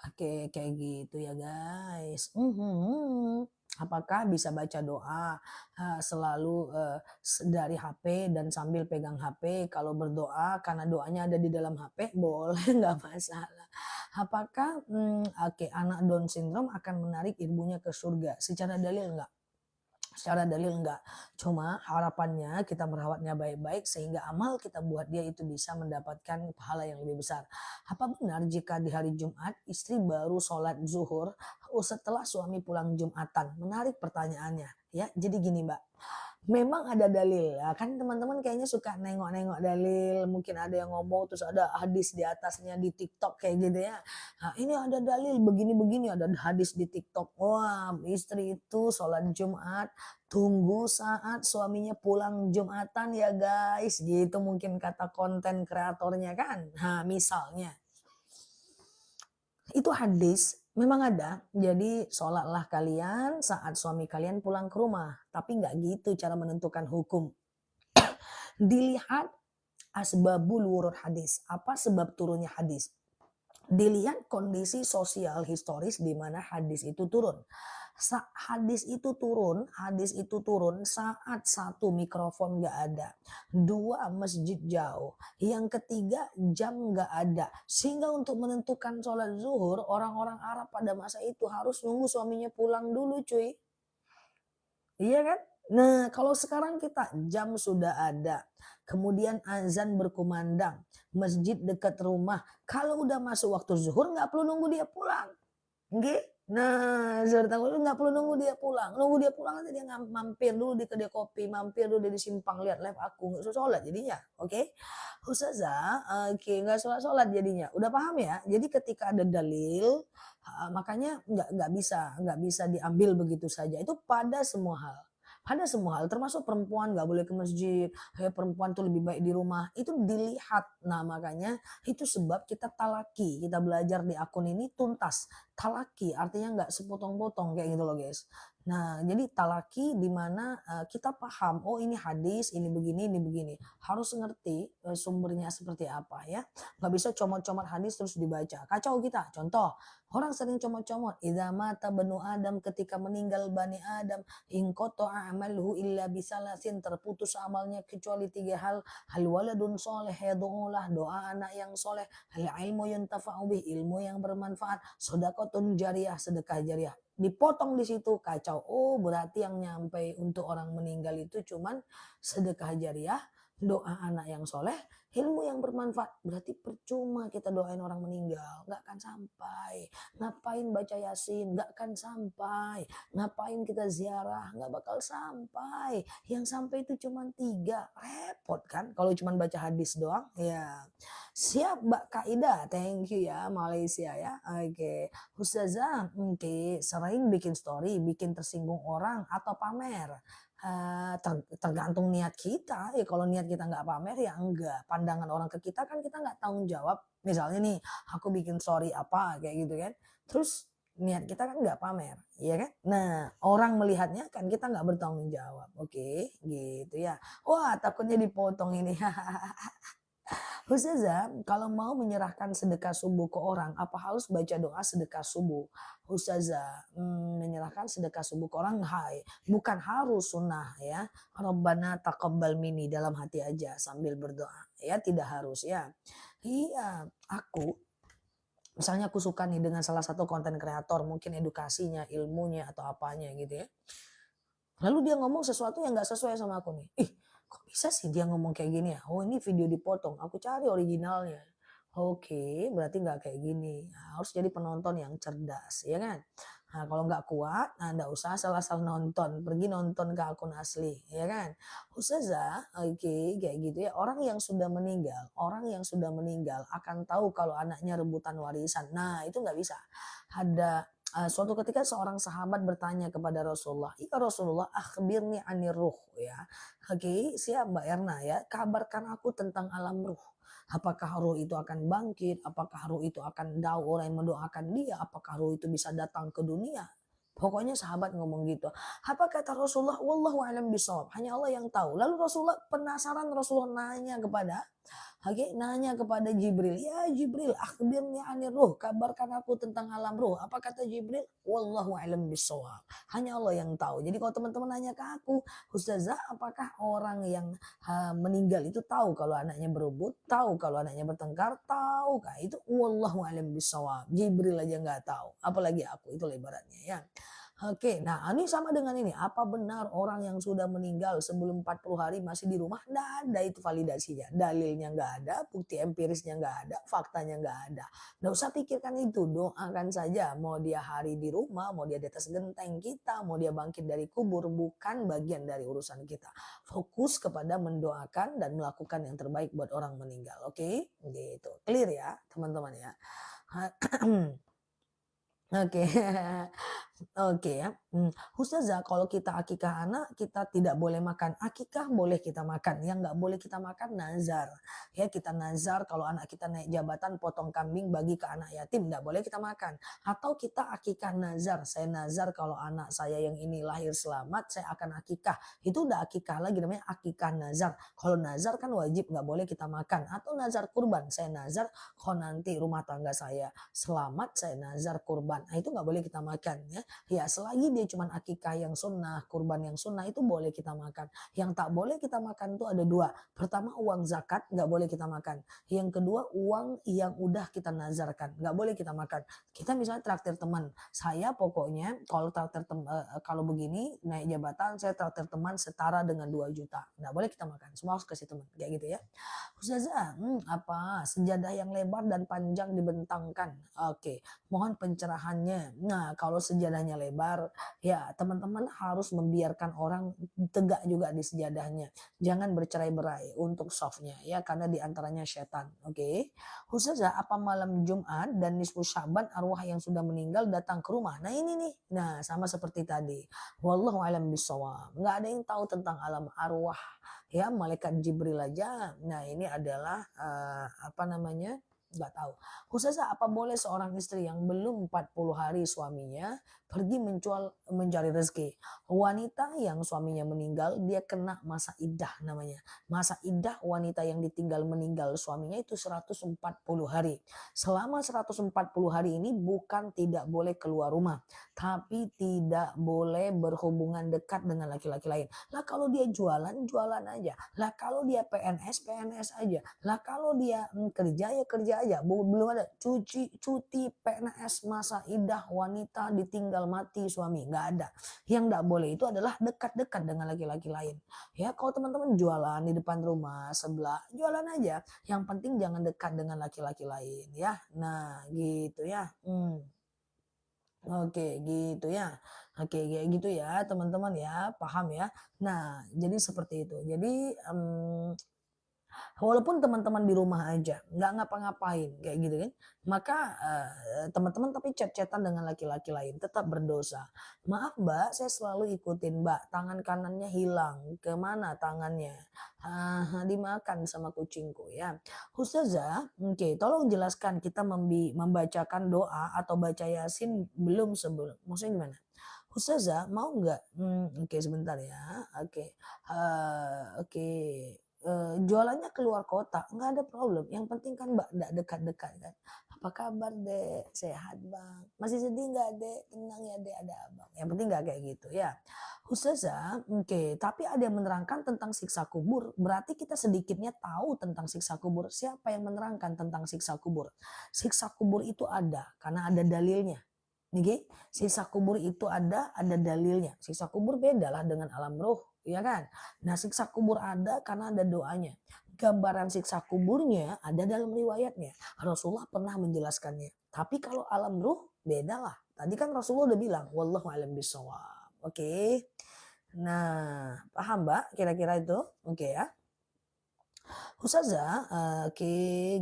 Oke, kayak gitu ya guys. Apakah bisa baca doa selalu dari HP dan sambil pegang HP? Kalau berdoa karena doanya ada di dalam HP, boleh nggak masalah. Apakah oke, anak Down syndrome akan menarik ibunya ke surga? Secara dalil nggak? Secara dalil enggak. Cuma harapannya kita merawatnya baik-baik sehingga amal kita buat dia itu bisa mendapatkan pahala yang lebih besar. Apa benar jika di hari Jumat istri baru sholat zuhur setelah suami pulang Jumatan? Menarik pertanyaannya. Ya, jadi gini Mbak. Memang ada dalil ya kan, teman-teman kayaknya suka nengok-nengok dalil, mungkin ada yang ngomong terus ada hadis di atasnya di TikTok kayak gitu ya. Nah, ini ada dalil begini-begini, ada hadis di TikTok. Wah, istri itu sholat Jumat tunggu saat suaminya pulang Jumatan ya guys, gitu mungkin kata konten kreatornya kan. Nah, misalnya itu hadis memang ada. Jadi sholatlah kalian saat suami kalian pulang ke rumah. Tapi nggak gitu cara menentukan hukum. Dilihat asbabul wurud hadis. Apa sebab turunnya hadis? Dilihat kondisi sosial historis di mana hadis itu turun. Hadis itu turun saat satu mikrofon nggak ada, dua masjid jauh, yang ketiga jam nggak ada, sehingga untuk menentukan sholat zuhur orang-orang Arab pada masa itu harus nunggu suaminya pulang dulu cuy. Iya kan? Nah, kalau sekarang kita jam sudah ada, kemudian azan berkumandang, masjid dekat rumah. Kalau udah masuk waktu zuhur nggak perlu nunggu dia pulang. Nggih? Nah, seperti aku nggak perlu nunggu dia pulang nanti dia mampir dulu di kedai kopi, mampir dulu di simpang lihat live aku, nggak usah sholat jadinya, oke. Ustazah, oke, nggak sholat-sholat jadinya, udah paham ya? Jadi ketika ada dalil, makanya nggak bisa diambil begitu saja, itu pada semua hal. Pada semua hal, termasuk perempuan nggak boleh ke masjid, perempuan tuh lebih baik di rumah, itu dilihat. Nah makanya itu sebab kita talaki, kita belajar di akun ini tuntas. Talaki artinya nggak sepotong-potong kayak gitu loh guys. Nah jadi talaki di mana kita paham, oh ini hadis, ini begini. Harus ngerti sumbernya seperti apa ya. Nggak bisa comot-comot hadis terus dibaca. Kacau kita. Contoh, orang sering comot-comot. Idza mata banu Adam, ketika meninggal Bani Adam, in qata'a amaluhu illa bisalasin, terputus amalnya kecuali 3 hal. Hal waladun soleh yad'ulah, doa anak yang soleh, hal ilmu yuntafa'u bih, ilmu yang bermanfaat, sedekahun jariyah, sedekah jariyah. Dipotong di situ kacau. Oh, berarti yang nyampe untuk orang meninggal itu cuman sedekah jariyah, doa anak yang soleh, ilmu yang bermanfaat. Berarti percuma kita doain orang meninggal, nggak akan sampai. Ngapain baca yasin, nggak akan sampai. Ngapain kita ziarah, nggak bakal sampai. Yang sampai itu cuma 3, repot kan kalau cuma baca hadis doang. Ya, siap Mbak Kaida, thank you ya Malaysia ya. Oke, Ustazah, oke, sering bikin story, bikin tersinggung orang atau pamer. Tergantung niat kita, ya kalau niat kita nggak pamer ya enggak. Pandangan orang ke kita kan kita nggak tanggung jawab. Misalnya nih, aku bikin story apa kayak gitu kan. Terus niat kita kan nggak pamer, ya kan? Nah, orang melihatnya kan kita nggak bertanggung jawab. Oke, gitu ya. Wah, takutnya dipotong ini. Ustazah, kalau mau menyerahkan sedekah subuh ke orang, apa harus baca doa sedekah subuh? Ustazah, menyerahkan sedekah subuh ke orang, bukan harus sunnah ya. Rabbana taqabbal minni, dalam hati aja sambil berdoa. Ya, tidak harus ya. Iya, misalnya aku suka nih dengan salah satu konten kreator, mungkin edukasinya, ilmunya atau apanya gitu ya. Lalu dia ngomong sesuatu yang nggak sesuai sama aku nih. Ih, kok bisa sih dia ngomong kayak gini ya? Oh ini video dipotong, aku cari originalnya. Oke, berarti nggak kayak gini. Nah, harus jadi penonton yang cerdas, ya kan? Nah, kalau nggak kuat, nah nggak usah asal-asal nonton, pergi nonton ke akun asli, ya kan? Ustazah, oke, kayak gitu ya. Orang yang sudah meninggal akan tahu kalau anaknya rebutan warisan. Nah, itu nggak bisa. Ada suatu ketika seorang sahabat bertanya kepada Rasulullah, "Ya Rasulullah, akhbirni anir ruh," ya. Oke, siap Mbak Erna ya. Kabarkan aku tentang alam ruh. Apakah ruh itu akan bangkit? Apakah ruh itu akan orang yang mendoakan dia? Apakah ruh itu bisa datang ke dunia? Pokoknya sahabat ngomong gitu. Apa kata Rasulullah? Wallahu a'lam bishawab. Hanya Allah yang tahu. Lalu Rasulullah penasaran, Rasulullah nanya kepada Jibril, "Ya Jibril, akhbirni anir ruh, kabarkan aku tentang alam ruh." Apa kata Jibril? Wallahu a'lam bishawab. Hanya Allah yang tahu. Jadi kalau teman-teman nanya ke aku, "Ustazah, apakah orang yang meninggal itu tahu kalau anaknya berebut, tahu kalau anaknya bertengkar, tahu kah?" Itu wallahu a'lam bishawab. Jibril aja nggak tahu, apalagi aku, itu lebarannya ya. Oke, nah ini sama dengan ini. Apa benar orang yang sudah meninggal sebelum 40 hari masih di rumah? Nggak ada itu validasinya. Dalilnya nggak ada, bukti empirisnya nggak ada, faktanya nggak ada. Nggak usah pikirkan itu, doakan saja. Mau dia hari di rumah, mau dia di atas genteng kita, mau dia bangkit dari kubur, bukan bagian dari urusan kita. Fokus kepada mendoakan dan melakukan yang terbaik buat orang meninggal. Oke, gitu. Clear ya teman-teman ya. Oke. Oke ya. Ustazah, kalau kita akikah anak kita tidak boleh makan. Akikah boleh kita makan, yang nggak boleh kita makan nazar. Ya kita nazar kalau anak kita naik jabatan potong kambing bagi ke anak yatim, nggak boleh kita makan. Atau kita akikah nazar, saya nazar kalau anak saya yang ini lahir selamat saya akan akikah. Itu udah akikah lagi, namanya akikah nazar. Kalau nazar kan wajib nggak boleh kita makan. Atau nazar kurban, saya nazar kalau nanti rumah tangga saya selamat saya nazar kurban. Nah itu nggak boleh kita makan ya. Ya selagi dia dia cuman akikah yang sunnah, kurban yang sunnah itu boleh kita makan. Yang tak boleh kita makan itu ada dua. Pertama uang zakat nggak boleh kita makan. Yang kedua uang yang udah kita nazarkan nggak boleh kita makan. Kita misalnya traktir teman, saya pokoknya kalau kalau begini naik jabatan saya traktir teman setara dengan 2 juta. Nggak boleh kita makan, semua harus kasih teman kayak gitu ya. Ustazah, apa sejadah yang lebar dan panjang dibentangkan? Oke, mohon pencerahannya. Nah, kalau sejadahnya lebar, ya teman-teman harus membiarkan orang tegak juga di sejadahnya. Jangan bercerai-berai untuk softnya ya, karena diantaranya setan. Oke, Ustazah, apa malam Jumat dan nisfu Syaban arwah yang sudah meninggal datang ke rumah? Nah ini nih, nah sama seperti tadi. Wallahu alam bisawab. Nggak ada yang tahu tentang alam arwah ya, malaikat Jibril aja. Nah ini adalah apa namanya, nggak tahu. Ustazah, apa boleh seorang istri yang belum 40 hari suaminya pergi mencari rezeki? Wanita yang suaminya meninggal dia kena masa iddah namanya. Masa iddah wanita yang ditinggal meninggal suaminya itu 140 hari. Selama 140 hari ini bukan tidak boleh keluar rumah, tapi tidak boleh berhubungan dekat dengan laki-laki lain. Lah kalau dia jualan, jualan aja. Lah kalau dia PNS, PNS aja. Lah kalau dia kerja, ya kerja aja. Belum ada cuti PNS masa iddah wanita ditinggal mati suami. Nggak ada. Yang nggak boleh itu adalah dekat-dekat dengan laki-laki lain. Ya kalau teman-teman jualan di depan rumah sebelah, jualan aja. Yang penting jangan dekat dengan laki-laki lain ya. Nah gitu ya. Oke gitu ya. Oke kayak gitu ya teman-teman ya, paham ya. Nah jadi seperti itu. Jadi walaupun teman-teman di rumah aja, nggak ngapa-ngapain kayak gitu kan. Maka teman-teman tapi chat-chatan dengan laki-laki lain tetap berdosa. Maaf Mbak, saya selalu ikutin Mbak, tangan kanannya hilang. Kemana tangannya? Dimakan sama kucingku ya. Ustazah, oke, tolong jelaskan kita membacakan doa atau baca yasin belum sebelum. Maksudnya gimana? Ustazah mau nggak? Oke sebentar ya. Oke, oke. Jualannya keluar kota, nggak ada problem. Yang penting kan Mbak nggak dekat-dekat kan. Apa kabar Dek? Sehat Bang? Masih sedih nggak Dek? Tenang ya Dek, ada Abang. Yang penting nggak kayak gitu ya. Ustazah, oke. Tapi ada yang menerangkan tentang siksa kubur. Berarti kita sedikitnya tahu tentang siksa kubur. Siapa yang menerangkan tentang siksa kubur? Siksa kubur itu ada karena ada dalilnya. Nih, siksa kubur itu ada dalilnya. Siksa kubur beda lah dengan alam roh, ya kan? Nah, siksa kubur ada karena ada doanya. Gambaran siksa kuburnya ada dalam riwayatnya. Rasulullah pernah menjelaskannya. Tapi kalau alam roh beda lah. Tadi kan Rasulullah udah bilang, wallahu a'lam bishawab. Oke. Nah, paham Mbak kira-kira itu? Oke ya. Ustazah, oke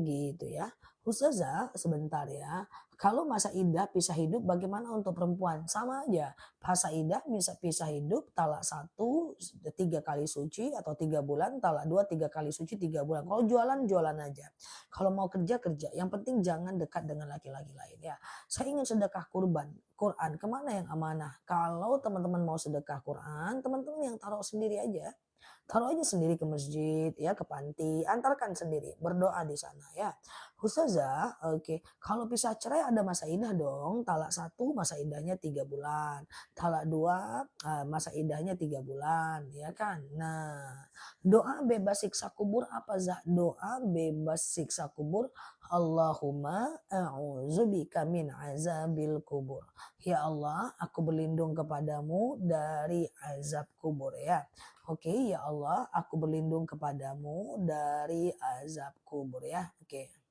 gitu ya. Ustazah sebentar ya. Kalau masa iddah pisah hidup bagaimana untuk perempuan? Sama aja. Masa iddah bisa pisah hidup talak 1 3 kali suci atau 3 bulan, talak 2 3 kali suci 3 bulan. Kalau jualan jualan aja. Kalau mau kerja kerja. Yang penting jangan dekat dengan laki-laki lain ya. Saya ingin sedekah kurban. Quran kemana yang amanah? Kalau teman-teman mau sedekah Quran, teman-teman yang taruh sendiri aja. Taruh aja sendiri ke masjid ya, ke panti, antarkan sendiri, berdoa di sana ya. Ustazah, oke, kalau pisah cerai ada masa idah dong. Talak 1 masa idahnya 3 bulan. Talak 2 masa idahnya 3 bulan ya kan. Nah, doa bebas siksa kubur apa Zah? Doa bebas siksa kubur, Allahumma a'udzubika min azabil kubur. Ya Allah, aku berlindung kepadamu dari azab kubur ya. Oke, ya Allah, aku berlindung kepadamu dari azab kubur ya. Oke.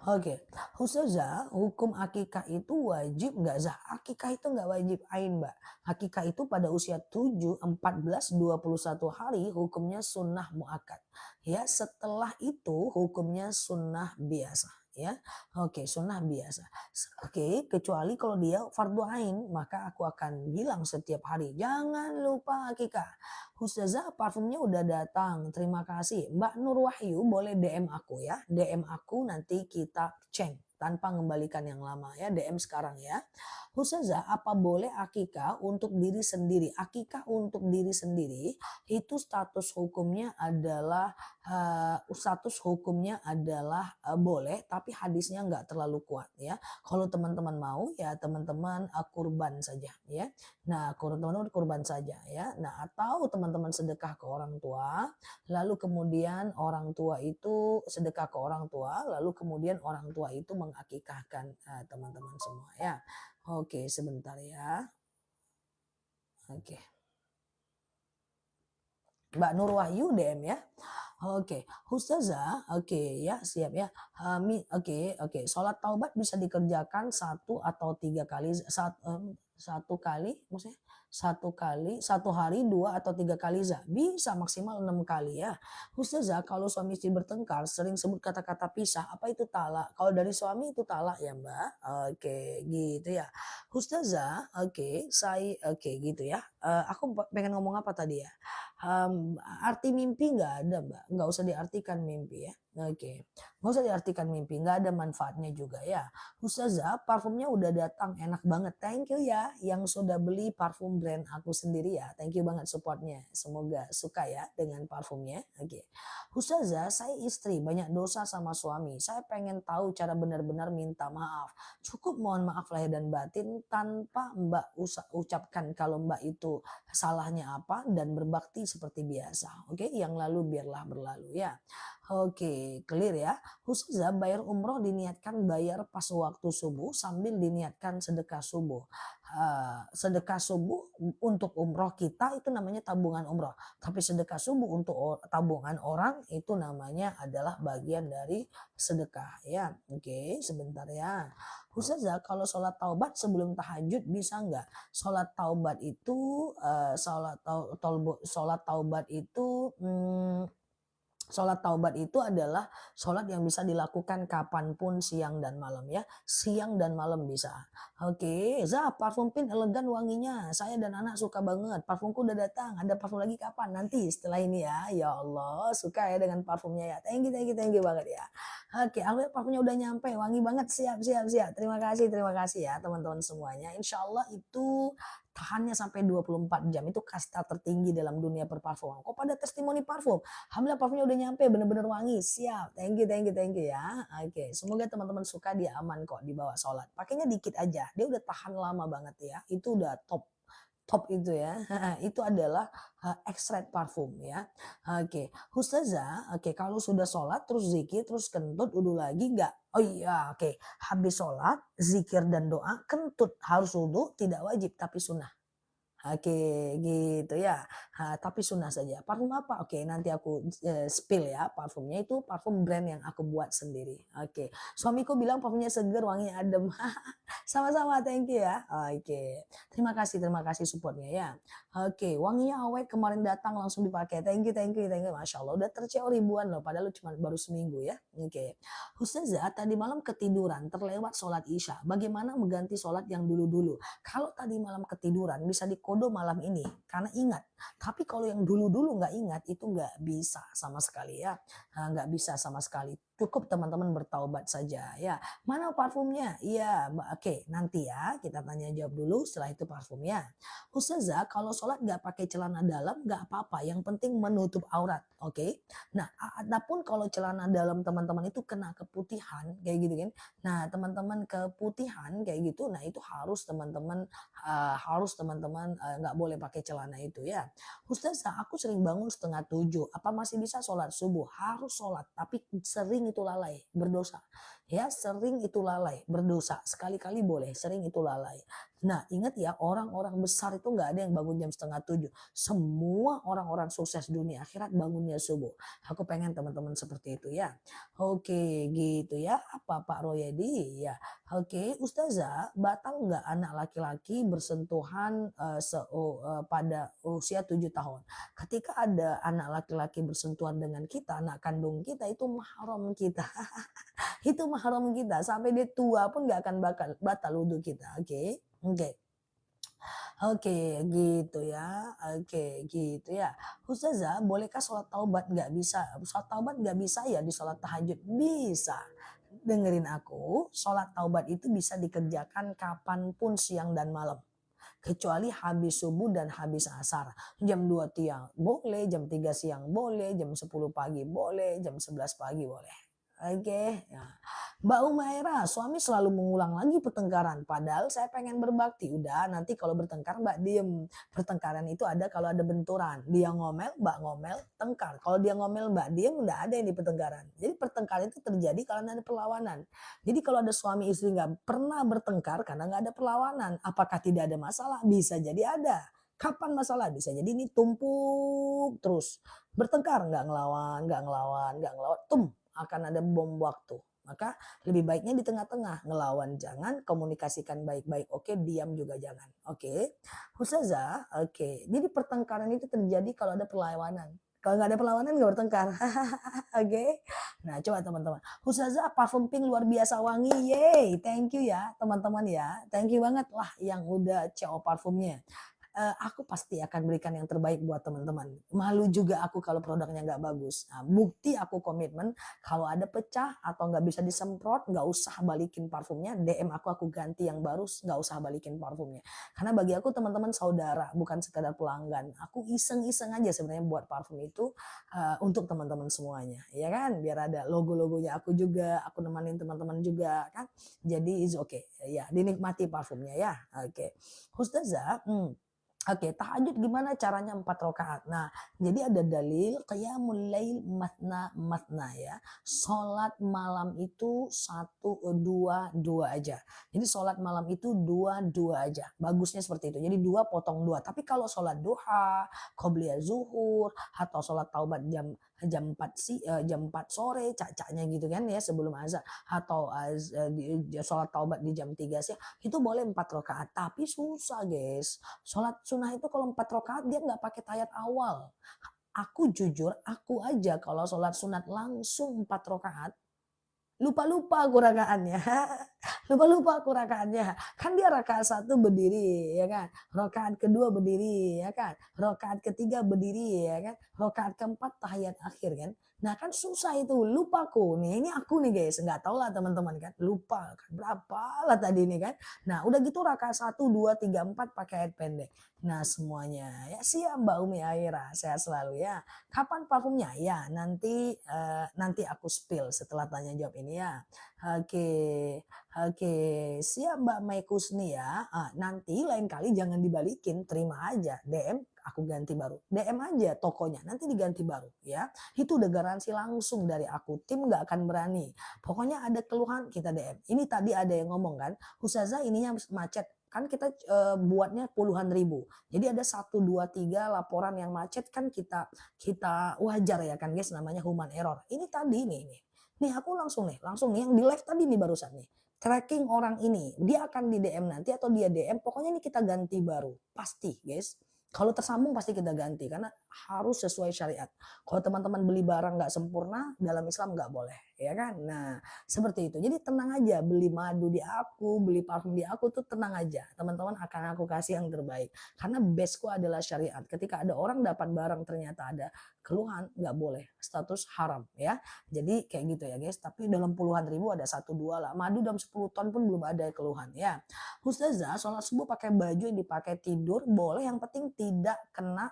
Oke, Ustazah, hukum akikah itu wajib nggak Zah? Akikah itu nggak wajib ain Mbak. Akikah itu pada usia 7, 14, 21 hari hukumnya sunnah muakkad. Ya, setelah itu hukumnya sunnah biasa. Ya, oke, sunnah biasa. Oke, kecuali kalau dia fardu ain, maka aku akan bilang setiap hari, jangan lupa akikah. Ustazah parfumnya udah datang, terima kasih. Mbak Nur Wahyu boleh DM aku ya, DM aku nanti kita ceng tanpa mengembalikan yang lama ya. DM sekarang ya. Ustazah, apa boleh akikah untuk diri sendiri? Akikah untuk diri sendiri itu status hukumnya adalah boleh, tapi hadisnya nggak terlalu kuat ya. Kalau teman-teman mau ya teman-teman kurban saja ya. Nah, teman-teman kurban saja ya. Nah, atau teman-teman sedekah ke orang tua, lalu kemudian orang tua itu sedekah ke orang tua, lalu kemudian orang tua itu mengakikahkan teman-teman semua ya. Oke, sebentar ya. Oke. Mbak Nur Wahyu DM ya. Oke, Ustazah, oke ya, siap ya. Oke. Sholat taubat bisa dikerjakan satu atau tiga kali, satu kali, maksudnya satu kali, satu hari, dua atau tiga kali bisa maksimal 6 kali ya. Ustazah, kalau suami istri bertengkar sering sebut kata-kata pisah, apa itu talak? Kalau dari suami itu talak ya Mbak. Oke, gitu ya. Ustazah, oke gitu ya. Aku pengen ngomong apa tadi ya? Arti mimpi nggak ada Mbak, nggak usah diartikan mimpi ya. Oke, nggak usah diartikan mimpi, nggak ada manfaatnya juga ya. Ustazah, parfumnya udah datang, enak banget. Thank you ya, yang sudah beli parfum brand aku sendiri ya. Thank you banget supportnya. Semoga suka ya dengan parfumnya. Oke, Ustazah, saya istri banyak dosa sama suami. Saya pengen tahu cara benar-benar minta maaf. Cukup mohon maaf lahir dan batin tanpa Mbak ucapkan kalau Mbak itu salahnya apa dan berbakti seperti biasa. Oke, yang lalu biarlah berlalu ya. Oke, clear ya. Ustazah, bayar umroh diniatkan bayar pas waktu subuh sambil diniatkan sedekah subuh. Sedekah subuh untuk umroh kita itu namanya tabungan umroh. Tapi sedekah subuh untuk tabungan orang itu namanya adalah bagian dari sedekah ya. Oke, sebentar ya. Ustazah, kalau sholat taubat sebelum tahajud bisa nggak? Sholat taubat itu sholat taubat itu sholat taubat itu adalah sholat yang bisa dilakukan kapanpun siang dan malam ya. Siang dan malam bisa. Oke, parfum pin elegan wanginya. Saya dan anak suka banget. Parfumku udah datang. Ada parfum lagi kapan? Nanti setelah ini ya. Ya Allah, suka ya dengan parfumnya ya. Thank you banget ya. Oke, aku parfumnya udah nyampe. Wangi banget. Siap. Terima kasih ya teman-teman semuanya. Insya Allah itu tahannya sampai 24 jam. Itu kasta tertinggi dalam dunia perparfuman. Kok pada testimoni parfum? Alhamdulillah parfumnya udah nyampe, bener-bener wangi. Siap. Thank you ya. Oke, semoga teman-teman suka, dia aman kok dibawa sholat. Pakainya dikit aja. Dia udah tahan lama banget ya. Itu udah top itu ya. Itu adalah extract parfum ya. Oke, Ustazah, oke kalau sudah sholat terus zikir terus kentut wudhu lagi enggak? Oh iya, oke. Habis sholat, zikir dan doa, kentut harus wudhu, tidak wajib tapi sunnah. Oke, gitu ya. Tapi sunnah saja. Parfum apa? Oke, nanti aku spill ya. Parfumnya itu parfum brand yang aku buat sendiri. Oke. Suamiku bilang parfumnya seger, wanginya adem. Sama-sama, thank you ya. Oke. Terima kasih supportnya ya. Oke, wanginya awet kemarin datang langsung dipakai. Thank you. Masya Allah, udah tercium ribuan loh. Padahal cuma baru seminggu ya. Oke. Ustazah, tadi malam ketiduran, terlewat sholat isya. Bagaimana mengganti sholat yang dulu-dulu? Kalau tadi malam ketiduran bisa dikodo malam ini karena ingat. Tapi kalau yang dulu-dulu nggak ingat itu nggak bisa sama sekali ya. Nggak bisa sama sekali. Cukup teman-teman bertaubat saja ya. Mana parfumnya? Iya, oke nanti ya kita tanya jawab dulu setelah itu parfumnya. Ustazah, kalau sholat nggak pakai celana dalam nggak apa-apa. Yang penting menutup aurat. Oke. Nah, adapun kalau celana dalam teman-teman itu kena keputihan kayak gitu kan. Nah, teman-teman keputihan kayak gitu, nah itu harus teman-teman nggak boleh pakai celana itu ya. Ustazah, aku sering bangun setengah 7. Apa masih bisa sholat subuh? Harus sholat, tapi sering itu lalai, berdosa. Ya, sering itu lalai, berdosa. Sekali-kali boleh, sering itu lalai. Nah, ingat ya, orang-orang besar itu nggak ada yang bangun jam setengah 7. Semua orang-orang sukses dunia akhirat bangunnya subuh. Aku pengen teman-teman seperti itu ya. Oke, gitu ya. Apa Pak Royedi? Ya. Oke, Ustazah, batal nggak anak laki-laki bersentuhan pada usia 7 tahun? Ketika ada anak laki-laki bersentuhan dengan kita, anak kandung kita itu mahram kita. Itu mahram kita. Sampai dia tua pun nggak akan batal wudhu kita. Oke. Oke. Oke, gitu ya. Oke, gitu ya. Ustazah, bolehkah sholat taubat? Nggak bisa. Sholat taubat nggak bisa ya di sholat tahajud? Bisa. dengerin aku, sholat taubat itu bisa dikerjakan kapanpun siang dan malam. Kecuali habis subuh dan habis asar. Jam 2 siang boleh, jam 3 siang boleh, jam 10 pagi boleh, jam 11 pagi boleh. Oke. Nah, Mbak Umaira, suami selalu mengulang lagi pertengkaran. Padahal saya pengen berbakti. Udah, nanti kalau bertengkar Mbak diem. Pertengkaran itu ada kalau ada benturan. Dia ngomel, Mbak ngomel, tengkar. Kalau dia ngomel, Mbak diem, udah ada yang di pertengkaran. Jadi pertengkaran itu terjadi kalau ada perlawanan. Jadi kalau ada suami istri nggak pernah bertengkar karena nggak ada perlawanan. Apakah tidak ada masalah? Bisa jadi ada. Kapan masalah? Bisa jadi ini tumpuk terus. Bertengkar, nggak ngelawan, nggak ngelawan, nggak ngelawan. Akan ada bom waktu. Maka lebih baiknya di tengah-tengah. Ngelawan jangan, komunikasikan baik-baik. Oke, diam juga jangan. Oke. Ustazah, oke. Jadi pertengkaran itu terjadi kalau ada perlawanan. Kalau nggak ada perlawanan nggak bertengkar. Oke. Nah, coba teman-teman. Ustazah parfum pink luar biasa wangi. Yeay, thank you ya teman-teman ya. Thank you banget lah yang udah CO parfumnya. Aku pasti akan berikan yang terbaik buat teman-teman. Malu juga aku kalau produknya nggak bagus. Nah, bukti aku komitmen kalau ada pecah atau nggak bisa disemprot, nggak usah balikin parfumnya. DM aku ganti yang baru, nggak usah balikin parfumnya. Karena bagi aku teman-teman saudara, bukan sekadar pelanggan. Aku iseng-iseng aja sebenarnya buat parfum itu untuk teman-teman semuanya, ya kan? Biar ada logo-logonya aku juga, aku nemenin teman-teman juga kan. Jadi is okay, ya dinikmati parfumnya ya. Oke, Ustazah. Oke, tahajud gimana caranya 4 rakaat? Nah, jadi ada dalil qiyamul lail matna matna ya. Salat malam itu 1, 2, 2 aja. Jadi salat malam itu 2, 2 aja. Bagusnya seperti itu. Jadi 2 potong 2. Tapi kalau salat duha, qobliyah zuhur atau salat taubat jam 4 jam 4 sore cacaknya gitu kan ya sebelum azan atau salat taubat di jam 3 siang itu boleh 4 rakaat. Tapi susah, guys. Sholat sunnah itu kalau 4 rakaat dia nggak pakai tayat awal. Aku jujur, aku aja kalau sholat sunat langsung 4 rakaat, lupa-lupa aku rakaatnya. Lupa-lupa aku rakaatnya. Kan dia rakaat 1 berdiri ya kan. Rakaat kedua berdiri ya kan. Rakaat ketiga berdiri ya kan. Rakaat keempat tahiyat akhir kan. Nah kan susah itu, lupaku. Nih ini aku nih guys, nggak tahu lah teman-teman kan. Lupa kan berapa lah tadi nih kan. Nah udah gitu rakaat 1, 2, 3, 4 pakai ayat pendek. Nah semuanya ya siap Mbak Umi Aira, sehat selalu ya. Kapan parfumnya? Ya nanti aku spill setelah tanya jawab ini ya. Oke, oke, siap Mbak Maikusni ya. Nanti lain kali jangan dibalikin, terima aja. DM aku ganti baru. DM aja tokonya, nanti diganti baru ya. Itu udah garansi langsung dari aku. Tim nggak akan berani. Pokoknya ada keluhan kita DM. Ini tadi ada yang ngomong kan, Ustazah ininya macet. Kan kita buatnya puluhan ribu. Jadi ada 1, 2, 3 laporan yang macet kan kita wajar ya kan guys, namanya human error. Ini tadi nih. Nih aku langsung nih yang di live tadi nih barusan nih. Tracking orang ini, dia akan di DM nanti atau dia DM, pokoknya ini kita ganti baru. Pasti guys. Kalau tersambung pasti kita ganti karena harus sesuai syariat. Kalau teman-teman beli barang nggak sempurna dalam Islam nggak boleh, ya kan? Nah seperti itu. Jadi tenang aja, beli madu di aku, beli parfum di aku tuh tenang aja. Teman-teman akan aku kasih yang terbaik. Karena baseku adalah syariat. Ketika ada orang dapat barang ternyata ada keluhan, nggak boleh. Status haram ya. Jadi kayak gitu ya guys. Tapi dalam puluhan ribu ada 1, 2 lah. Madu dalam 10 ton pun belum ada keluhan ya. Ustazah, sholat subuh pakai baju yang dipakai tidur boleh, yang penting tidak kena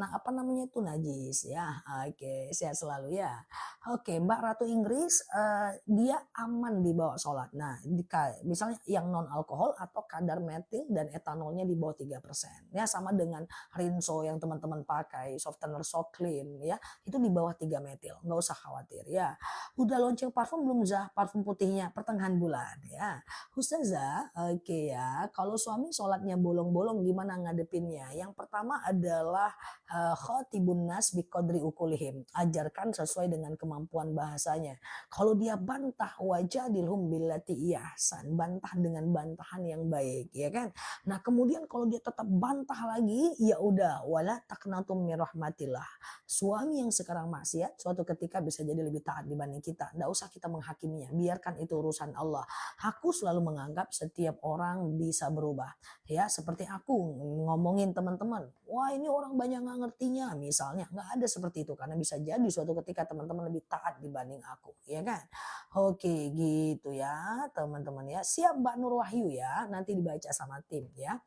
apa namanya itu najis ya. Oke, sehat selalu ya. Oke, Mbak Ratu Inggris dia aman dibawa sholat. Nah, misalnya yang non alkohol atau kadar metil dan etanolnya di bawah 3%. Ya sama dengan Rinso yang teman-teman pakai, softener So Clean ya, itu di bawah 3 metil. Nggak usah khawatir ya. Udah launching parfum belum Zah? Parfum putihnya pertengahan bulan ya. Ustazah, oke ya. Kalau suami sholatnya bolong-bolong gimana ngadepinnya? Yang pertama adalah khotibun nas biqadri ukulihim. Ajarkan sesuai dengan kemampuan bahasanya. Kalau dia bantah wajadilhum billati ihsan, bantah dengan bantahan yang baik, ya kan? Nah, kemudian kalau dia tetap bantah lagi, ya udah wala taqnatum mir rahmatillah. Suami yang sekarang maksiat suatu ketika bisa jadi lebih taat dibanding kita. Enggak usah kita menghakiminya, biarkan itu urusan Allah. Aku selalu menganggap setiap orang bisa berubah. Ya, seperti aku ngomongin teman-teman, teman-teman. Wah ini orang banyak nggak ngertinya misalnya. Nggak ada seperti itu karena bisa jadi suatu ketika teman-teman lebih taat dibanding aku. Ya kan? Oke gitu ya teman-teman ya. Siap Mbak Nur Wahyu ya. Nanti dibaca sama tim ya.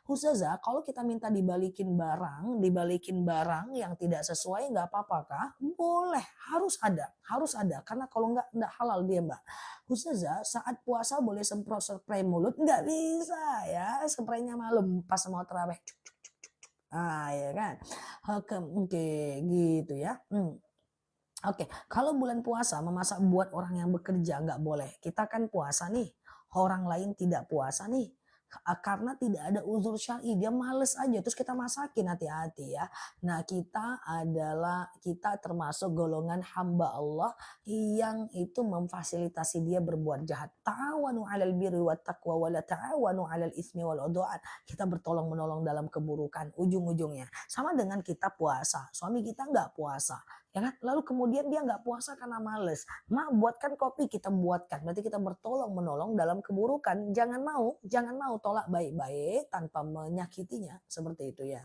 Ustazah kalau kita minta dibalikin barang yang tidak sesuai nggak apa-apa kah? Boleh, harus ada. Karena kalau nggak halal dia Mbak. Ustazah saat puasa boleh semprot spray mulut? Nggak bisa ya. Spraynya malam pas mau terawih. Cuk, cuk, cuk, cuk, cuk. Ya kan. Oke, gitu ya. Oke, kalau bulan puasa memasak buat orang yang bekerja nggak boleh. Kita kan puasa nih, orang lain tidak puasa nih. Karena tidak ada uzur syar'i, dia males aja terus kita masakin, hati-hati ya. Nah, kita termasuk golongan hamba Allah yang itu memfasilitasi dia berbuat jahat. Ta'awanu 'alal birri wat taqwa wa la ta'awanu 'alal itsmi wal 'udwan. Kita bertolong-menolong dalam keburukan ujung-ujungnya. Sama dengan kita puasa, suami kita nggak puasa. Ya kan? Lalu kemudian dia nggak puasa karena males. Buatkan kopi, kita buatkan. Berarti kita bertolong menolong dalam keburukan. Jangan mau tolak baik-baik tanpa menyakitinya. Seperti itu ya.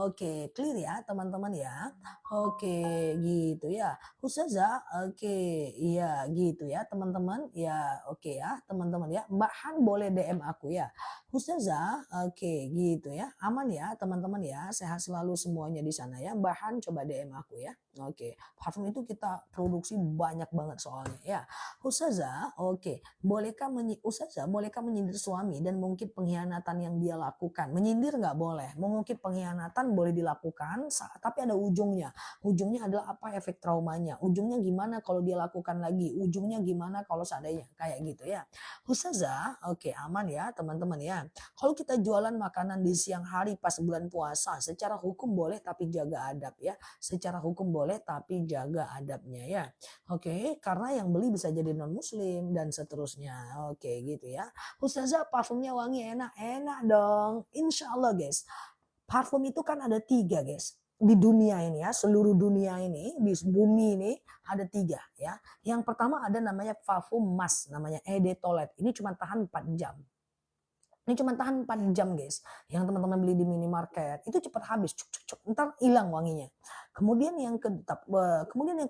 Oke, clear ya teman-teman ya. Oke, gitu ya. Ustazah, oke, iya gitu ya teman-teman. Ya, oke ya teman-teman ya. Mbak Han boleh DM aku ya. Ustazah, oke gitu ya. Aman ya teman-teman ya. Sehat selalu semuanya di sana ya. Mbak Han coba DM aku ya. Oke, parfum itu kita produksi banyak banget soalnya ya. Ustazah, bolehkah menyindir suami dan mengungkit pengkhianatan yang dia lakukan? Menyindir nggak boleh, mengungkit pengkhianatan boleh dilakukan, tapi ada ujungnya. Ujungnya adalah apa efek traumanya? Ujungnya gimana kalau dia lakukan lagi? Ujungnya gimana kalau seandainya kayak gitu ya. Ustazah, oke aman ya teman-teman ya. Kalau kita jualan makanan di siang hari pas bulan puasa, secara hukum boleh tapi jaga adab ya. Secara hukum boleh tapi jaga adabnya ya. Oke, karena yang beli bisa jadi non muslim dan seterusnya. Oke, gitu ya. Ustazah parfumnya wangi enak, enak dong. Insya Allah guys. Parfum itu kan ada 3 guys. Di dunia ini ya, seluruh dunia ini, di bumi ini ada 3 ya. Yang pertama ada namanya parfum mask, namanya Eau de Toilette. Ini cuma tahan 4 jam. Ini cuma tahan 4 jam guys. Yang teman-teman beli di minimarket itu cepat habis. Cuk, cuk, cuk. Ntar hilang wanginya. Kemudian yang